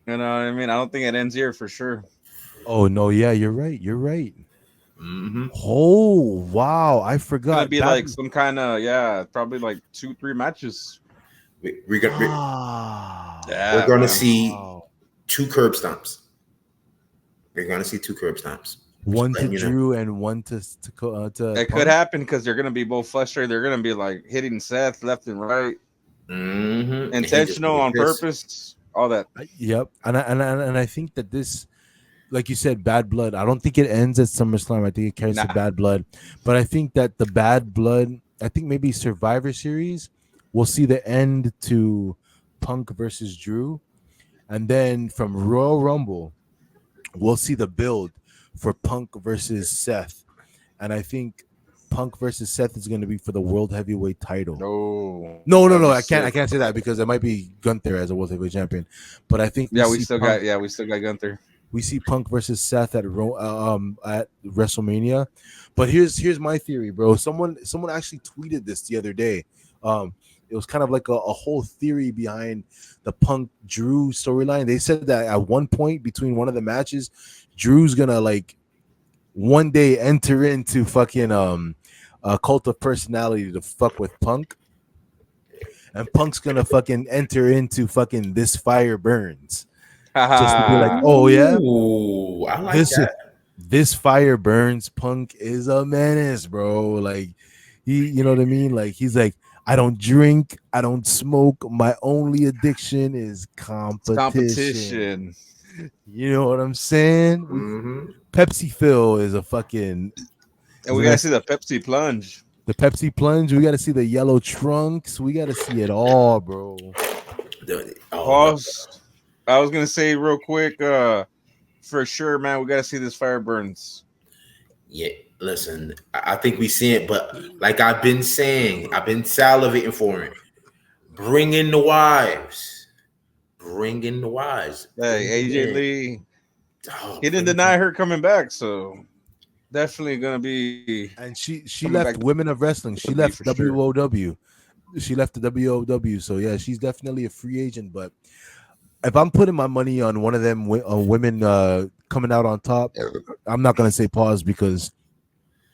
You know what I mean? I don't think it ends here for sure. Oh no, yeah, you're right. You're right. Mm-hmm. Oh wow, I It's gonna forgot. be Bad. like some kind of, yeah, probably like 2, 3 matches. We're Yeah, gonna man. see Wow. two curb stomps. We're gonna see two curb stomps. Just One to letting you know. Drew and one to It could Punk. happen because they're gonna be both frustrated. They're gonna be like hitting Seth left and right, Mm-hmm. And he just gonna intentional be on pissed. purpose, all that. Yep, and I think that this, like you said, bad blood. I don't think it ends at SummerSlam. I think it carries to Nah. bad blood, but I think that the bad blood. I think maybe Survivor Series, we'll see the end to Punk versus Drew, and then from Royal Rumble, we'll see the build for Punk versus Seth, and I think Punk versus Seth is going to be for the World Heavyweight title. No, No, no, that'd no. be I can't. sick. I can't say that because it might be Gunther as a world heavyweight champion. But I think Yeah, we still got Gunther. we see Punk versus Seth at WrestleMania. But here's my theory, bro. Someone actually tweeted this the other day. It was kind of like a whole theory behind the Punk Drew storyline. They said that at one point between one of the matches, Drew's gonna like one day enter into fucking a cult of personality to fuck with Punk, and Punk's gonna fucking enter into fucking this fire burns just to be like, Haha. oh yeah, Ooh, I like this that. this fire burns. Punk is a menace, bro. Like you know what I mean? Like he's like, I don't drink, I don't smoke. My only addiction is It's competition. competition. You know what I'm saying? Mm-hmm. Pepsi Phil is a fucking And is we gotta see the Pepsi plunge. the Pepsi plunge. We got to see the yellow trunks. We got to see it all, bro. Oh no. Pause. I was gonna say real quick, for sure, man, we gotta see this fire burns. Yeah, listen, I think we see it, but like I've been saying, I've been salivating for it. Bring in the wives. Bring in the wives. Hey, Bring them AJ in. Lee, Oh, he didn't bring deny them. her coming back, so definitely gonna be And she coming back left Women of Wrestling. to She be left for sure. WOW. She left the WOW. So yeah, she's definitely a free agent. But if I'm putting my money on one of them women coming out on top, I'm not gonna say pause because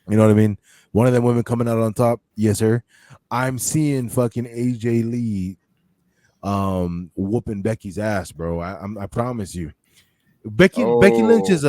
you know what I mean. One of them women coming out on top, yes sir. I'm seeing fucking AJ Lee whooping Becky's ass, bro. I promise you. Oh, Becky Lynch is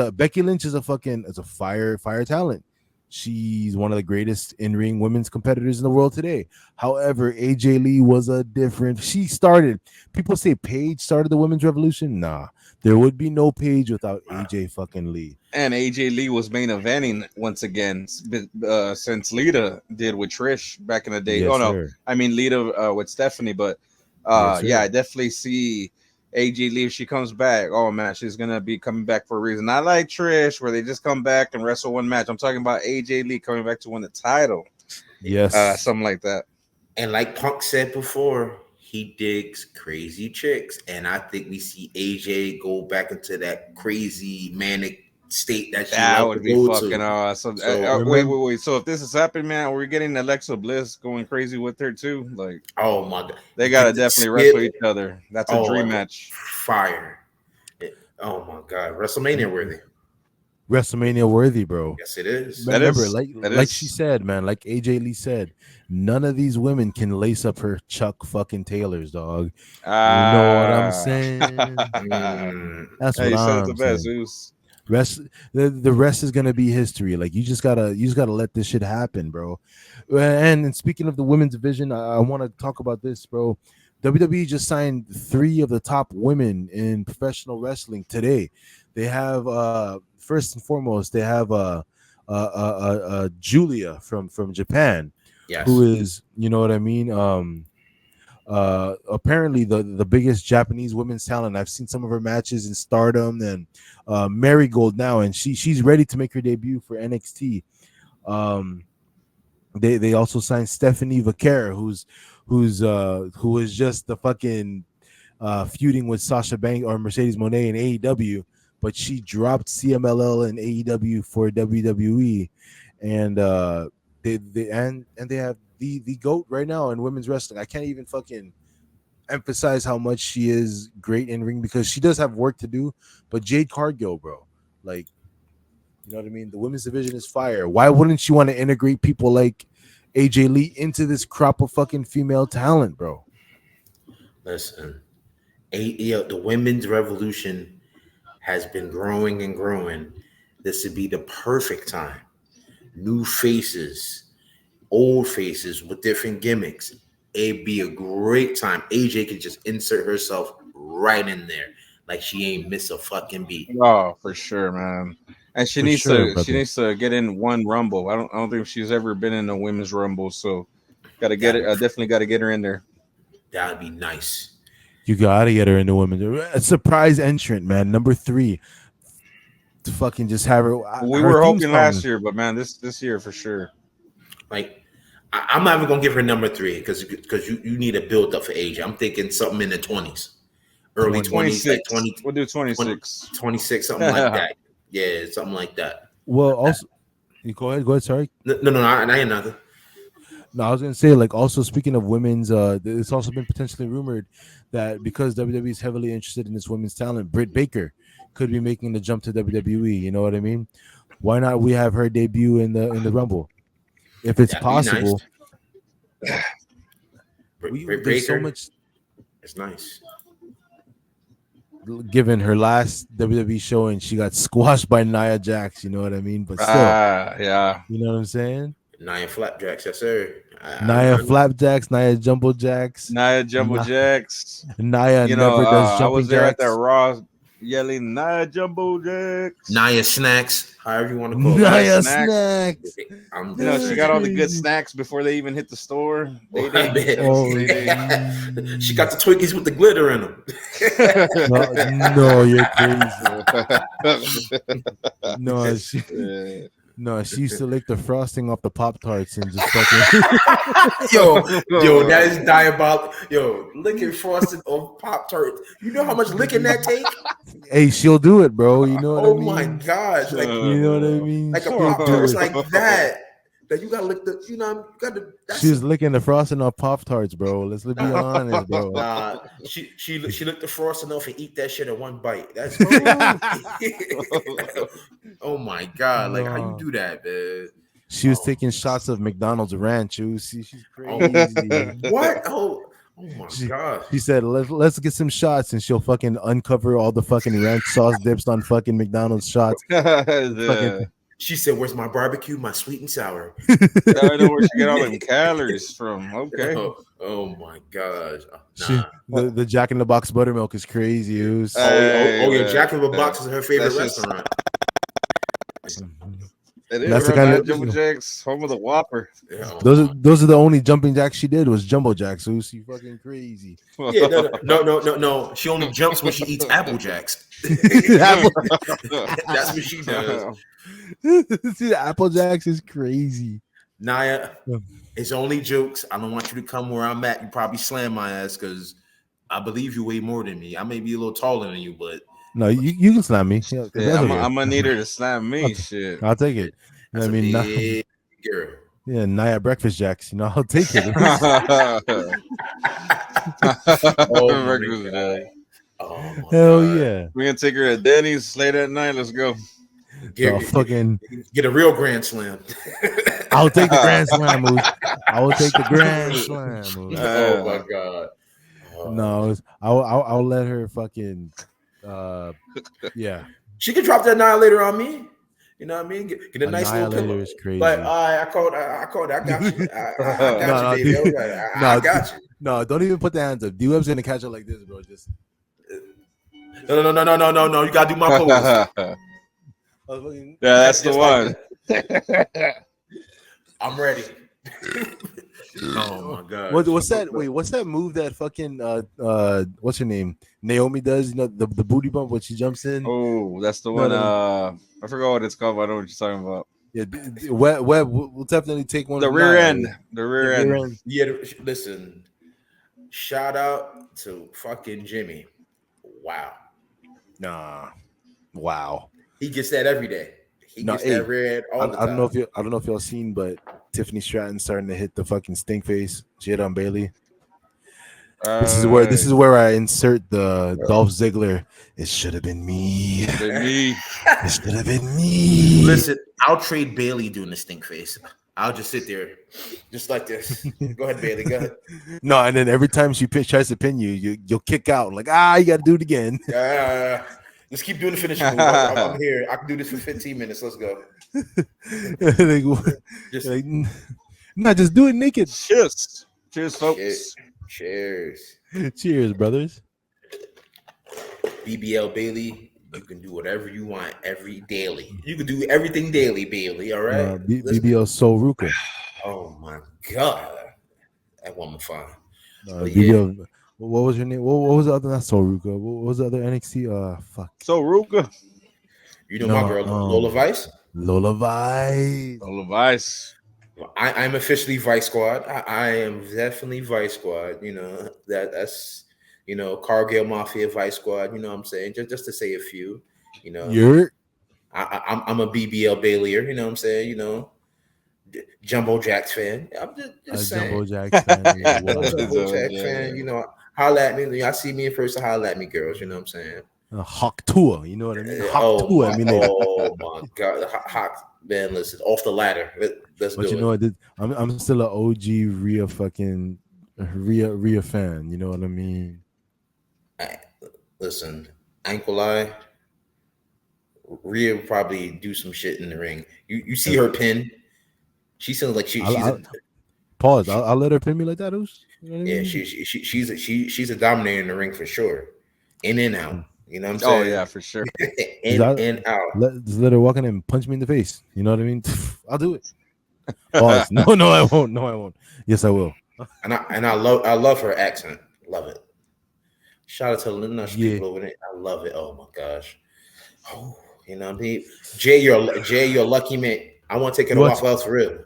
a fucking is a fire talent. She's one of the greatest in ring women's competitors in the world today. However, AJ Lee was a different. She started. People say Paige started the women's revolution. Nah, there would be no Paige without AJ fucking Lee. and AJ Lee was main eventing once again since Lita did with Trish back in the day. Oh Yes, no, sir. I mean Lita with Stephanie, but Yes, yeah, I sir. definitely see AJ Lee if she comes back. Oh man, she's gonna be coming back for a reason. Not like Trish where they just come back and wrestle one match. I'm talking about AJ Lee coming back to win the title, Yes. something like that. And like Punk said before, he digs crazy chicks. And I think we see AJ go back into that crazy manic state that she That loved to would be go fucking to. awesome. So Remember, Wait. So if this is happening, man, we're getting Alexa Bliss going crazy with her too. Like oh my god. they You gotta get the definitely wrestle each skip. other. That's a Oh, dream match. fire. Oh my god. WrestleMania worthy. WrestleMania worthy, bro. Yes, it is. That Remember, is. like That like she is. said, man, like AJ Lee said, none of these women can lace up her Chuck fucking Taylors, dog. You know what I'm Ah. saying? Mm, That's Hey, what you said it the I'm best, saying. Zeus. Rest the rest is gonna be history. Like you just gotta let this shit happen, bro. And speaking of the women's division, I want to talk about this, bro. WWE just signed three of the top women in professional wrestling today. They have first and foremost, they have Julia from Japan, who yes. is, you know what I mean, apparently the biggest Japanese women's talent. I've seen some of her matches in Stardom and Marigold now, and she's ready to make her debut for NXT. Um, they also signed Stephanie Vaquer, who was just the fucking feuding with Sasha Banks or Mercedes Moné in AEW, but she dropped CMLL and AEW for WWE, and they they have the goat right now in women's wrestling. I can't even fucking emphasize how much she is great in ring because she does have work to do. But Jade Cargill, bro, like, you know what I mean? The women's division is fire. Why wouldn't you want to integrate people like AJ Lee into this crop of fucking female talent, bro? Listen, the women's revolution has been growing and growing. This would be the perfect time. New faces, old faces with different gimmicks. It'd be a great time. AJ could just insert herself right in there, like she ain't miss a fucking beat. Oh, for sure, man. And For sure, she brother. needs to get in one rumble. I don't think she's ever been in a women's rumble, so gotta get it. That I definitely gotta get her in there. that'd be nice. You gotta get her into women's. A surprise entrant, man. Number 3. To fucking just have her. We Her were theme hoping last song. year, but man, this year for sure. Like I'm not even gonna give her number 3 because you need a build up for age. I'm thinking something in the 20s, early 20s, like 26. We'll do 20 26. 26, something like that. Yeah, something like that. Well, also, you go ahead. Go ahead. Sorry. No, I ain't nothing. No, I was gonna say, like, also speaking of women's, it's also been potentially rumored that because WWE is heavily interested in this women's talent, Britt Baker could be making the jump to WWE. You know what I mean? Why not we have her debut in the Rumble if it's That'd be nice. possible? Britt There's so Baker, much. it's nice. Given her last WWE show and she got squashed by Nia Jax, you know what I mean? But still, Yeah. you know what I'm saying? Nia Flapjacks, yes sir. Nia Flapjacks, Nia Jumbo Jacks, Nia Jumbo Jacks. Nia You know, never does I jumping was there at that jacks. Raw yelling Nia Jumbo Jacks. Nia Snacks, however you want to call it. Nia Snacks. snacks. I'm You know, just she got all the good Crazy. snacks before they even hit the store. Oh, Oh, she got the Twinkies with the glitter in them. no, you're crazy. No, she used to lick the frosting off the Pop Tarts and just fucking. yo, that is diabolical. Yo, licking frosted on Pop Tart. You know how much licking that take? Hey, she'll do it, bro. You know what I Oh mean? my gosh, like You know what I mean? like a She'll Pop do Tart it. like that. That you gotta lick the, you know, you gotta. She was licking the frosting off Pop Tarts, bro. Let's be Nah, honest, bro. she licked the frosting off and eat that shit in one bite. That's oh my god, like how you No. do that, man? She was Oh. taking shots of McDonald's ranch. You see, she's Oh, crazy. what? Oh my She, god. she said, let's get some shots, and she'll fucking uncover all the fucking ranch sauce dips on fucking McDonald's shots. Fucking, She said, "Where's my barbecue? My sweet and sour." I know where she get all them calories from. Okay. Oh my gosh. she, Nah. the Jack in the Box buttermilk is crazy. It was- Oh yeah, man. Jack in the Box is her favorite That's just- restaurant. It is. That's the Bro, kind Nia of- Jumbo Jacks, home of the Whopper. Yeah, oh those are the only jumping jacks she did was jumbo jacks. So she fucking crazy. yeah, no. She only jumps when she eats Apple Jacks. Apple, That's what she does. see, the Apple Jacks is crazy. Naya, Yeah. it's only jokes. I don't want you to come where I'm at. You probably slam my ass because I believe you way more than me. I may be a little taller than you, but No, you can slam me. Yeah, Yeah, that's I'm okay. gonna need her to slam me. Shit. I'll take it. that's I mean, a big girl. yeah, Naya breakfast jacks. You know, I'll take it. Oh, my Breakfast, God. Jack. Oh my Hell God. yeah. We're gonna take her to Denny's late at night. Let's go. So fucking, Get a real grand slam. I'll take the grand slam, Moose. I will take the grand slam. Moose. Oh my God. Oh. No, I'll let her fucking, yeah. She could drop the annihilator on me. You know what I mean? Get a nice little Annihilator pillow. is crazy. But I called. I got you. I got No, you, baby. dude. All right. I No, got you. No, don't even put the hands up. D-Web's gonna catch her like this, bro. Just No. You gotta do my pose. Yeah, that's the one. I'm ready. Oh my God. what's that? Wait, what's that move that fucking what's her name? Naomi does, you know, the booty bump when she jumps in. Oh, that's the No, one. no. I forgot what it's called, but I know what you're talking about. Yeah, Web we'll definitely take one. The of rear mine. end. The rear end. Yeah, listen. Shout out to fucking Jimmy. Wow. Nah. Wow. He gets that every day. He No, gets that hey, red all the I don't know time. if I don't know if y'all seen, but Tiffany Stratton starting to hit the fucking stink face. She hit on Bailey. Uh, This is where I insert the Dolph Ziggler. It should have been me. should have been me. It should have been me. Listen, I'll trade Bailey doing the stink face. I'll just sit there, just like this. Go ahead, Bailey. Go ahead. No, and then every time she tries to pin you, you'll kick out. Like, you got to do it again. Just keep doing the finishing move. I'm here. I can do this for 15 minutes. Let's go. Just like, no, just do it naked. Cheers. Cheers, folks. cheers. Cheers, brothers. BBL Bailey, you can do whatever you want every daily. You can do everything daily, Bailey. All right. BBL Soul Ruka. Oh my God, that woman fine. BBL. Yeah. What was your name? What was the other? Not Soul Ruka. What was the other NXT? Fuck. So Ruka. You know my girl Lola Vice. Lola Vice. Lola Vice. I'm officially Vice Squad. I am definitely Vice Squad. You know that's Cargill Mafia Vice Squad. You know what I'm saying? Just to say a few. You know, I'm a BBL Baileyer. You know what I'm saying? You know, Jumbo Jacks fan. I'm just saying. Jumbo Jacks fan. Jumbo Jacks fan. You know, holla at me. Y'all see me in person, holla at me, girls. You know what I'm saying? Hawk Tour. You know what I mean? Hawk Tour. Oh my God, Hawk. Man, listen, off the ladder. Let's but do you know what? I'm still an OG Rhea fan. You know what I mean? Listen, ankle eye. Rhea will probably do some shit in the ring. You see her pin? She sounds like she's pause. I'll let her pin me like that. You know what I mean? She's a dominator in the ring for sure, in and out. You know what I'm saying? Oh yeah, for sure. in and out. Just let her walk in and punch me in the face. You know what I mean? I'll do it. Pause. No, I won't. No, I won't. Yes, I will. And I love her accent. Love it. Shout out to Linda people over there. I love it. Oh my gosh. Oh, you know what I mean? Jay, you're a lucky man. I want to take it off for real.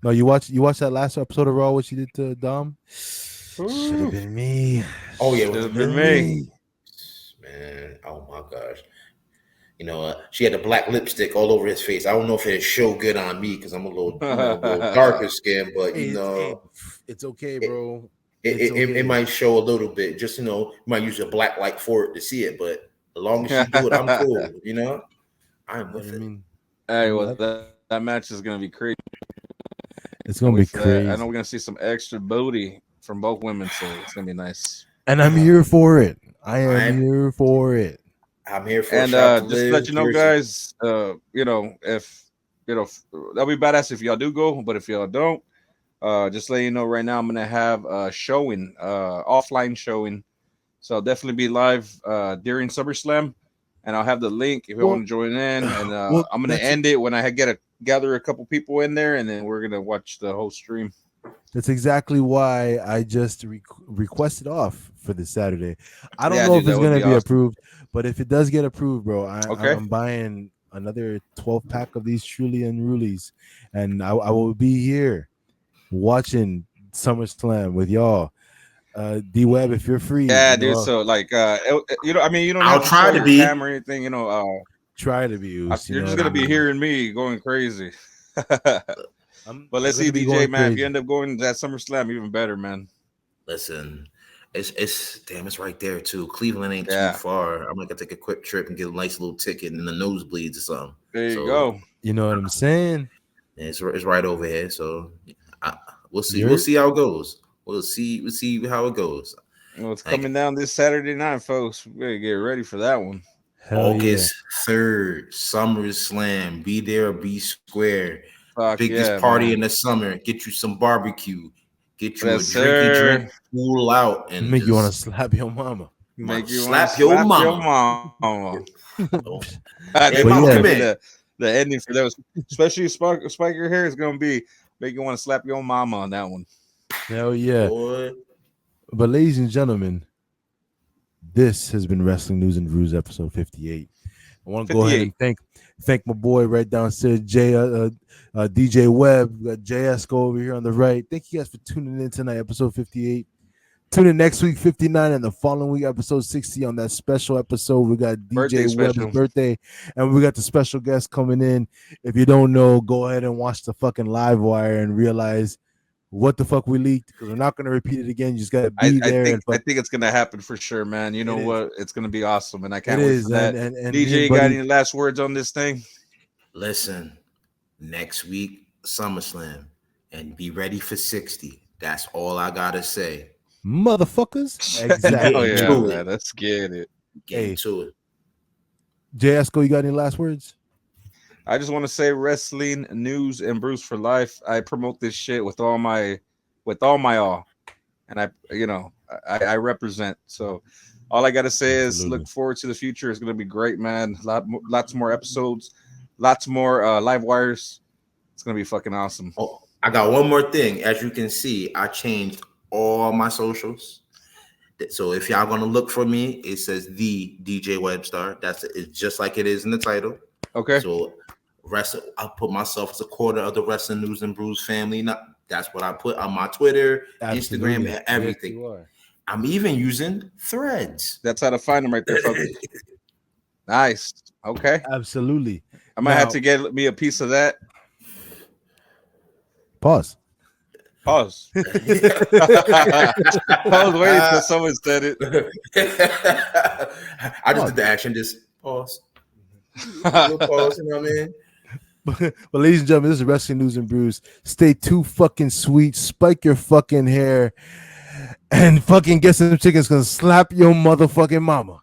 No, you watch that last episode of Raw, what she did to Dom? Should have been me. Oh yeah, should have been me. Man, oh my gosh. You know, she had the black lipstick all over his face. I don't know if it show good on me because I'm a little darker skin, but it's okay, bro. It might show a little bit. Just you might use a black light for it to see it, but as long as she do it, I'm cool. You know, I'm with it. Hey, well, that match is gonna be crazy. It's gonna be crazy. I know we're gonna see some extra booty from both women, so it's gonna be nice. And I'm here for it. I am here for it. I'm here for it. And just to let you know, guys, if that'll be badass if y'all do go, but if y'all don't, just let you know right now, I'm gonna have a showing, offline showing. So I'll definitely be live during SummerSlam, and I'll have the link if you want to join in. And I'm gonna end it when I gather a couple people in there, and then we're gonna watch the whole stream. That's exactly why I just requested off for this Saturday. I don't know if it's gonna be approved, but if it does get approved, bro, I'm buying another 12-pack of these Truly Unrulies, and I will be here watching SummerSlam with y'all. D Web, if you're free, dude. So like, you don't I'll have to try show to be camera or anything. Try to be. You're just gonna be hearing me going crazy. But let's see, DJ, man. If you end up going to that SummerSlam, even better, man. Listen, it's right there too. Cleveland ain't too far. I'm gonna take a quick trip and get a nice little ticket in the nosebleeds or something. There you go. You know what I'm saying? It's right over here. So we'll see. We'll see how it goes. We'll see how it goes. Well, it's coming down this Saturday night, folks. We gotta get ready for that one. August 3rd, SummerSlam. Be there or be square. Biggest party in the summer. Get you some barbecue. Get you a drinky drink, cool out, and make you want to slap your mama. Make you slap your mama. The ending for those, especially Spiker here, is gonna be make you want to slap your mama on that one. Hell yeah. Boy. But ladies and gentlemen, this has been Wrestling News and Brews episode 58. I want to go ahead and thank my boy right downstairs, DJ Webb. We got JS over here on the right. Thank you guys for tuning in tonight, episode 58. Tune in next week, 59, and the following week, episode 60. On that special episode, we got Birthday DJ Webb's special. birthday, and we got the special guest coming in. If you don't know, go ahead and watch the fucking live wire and realize what the fuck we leaked, because we're not going to repeat it again. You just got to be there. I think it's gonna happen for sure, man. You know what? It's gonna be awesome, and I can't It wait is, for that. and DJ, me got Buddy- any last words on this thing? Listen, next week, SummerSlam, and be ready for 60. That's all I gotta say. motherfuckers. Exactly. Oh yeah, Do man. it. Let's get it. Get to it. Jay Esco, you got any last words? I just want to say wrestling news and Brews for life. I promote this shit with all my all, and I represent. So all I gotta say is Absolutely. look forward to the future. It's gonna be great, man. Lots more episodes, lots more live wires. It's gonna be fucking awesome. Oh, I got one more thing. As you can see, I changed all my socials. So if y'all gonna look for me, it says the DJ Webstar. It's just like it is in the title. Okay. So I put myself as a quarter of the Wrestling News and Brews family. That's what I put on my Twitter, Absolutely. Instagram, and everything. Yes, you are. I'm even using Threads. That's how to find them right there, folks. Nice. Okay. Absolutely. I might Now- have to get me a piece of that. Pause. Pause. I was waiting until someone said it. I just did the action. Just pause. Little pause. You know what I mean? But ladies and gentlemen, this is Wrestling News and Brews. Stay too fucking sweet. Spike your fucking hair. And fucking get some chickens gonna slap your motherfucking mama.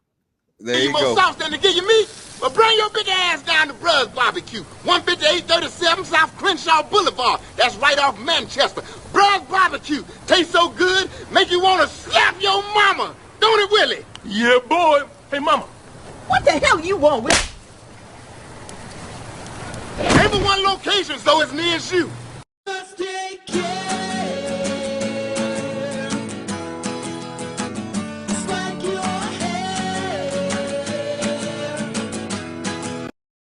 There you more go. sauce than to give you meat? Well, bring your big ass down to Brews Barbecue, 15837 South Crenshaw Boulevard. That's right off Manchester. Brews Barbecue tastes so good, make you want to slap your mama. Don't it, Willie? Yeah, boy. Hey, mama. What the hell you want with? Every one location, so it's near as you.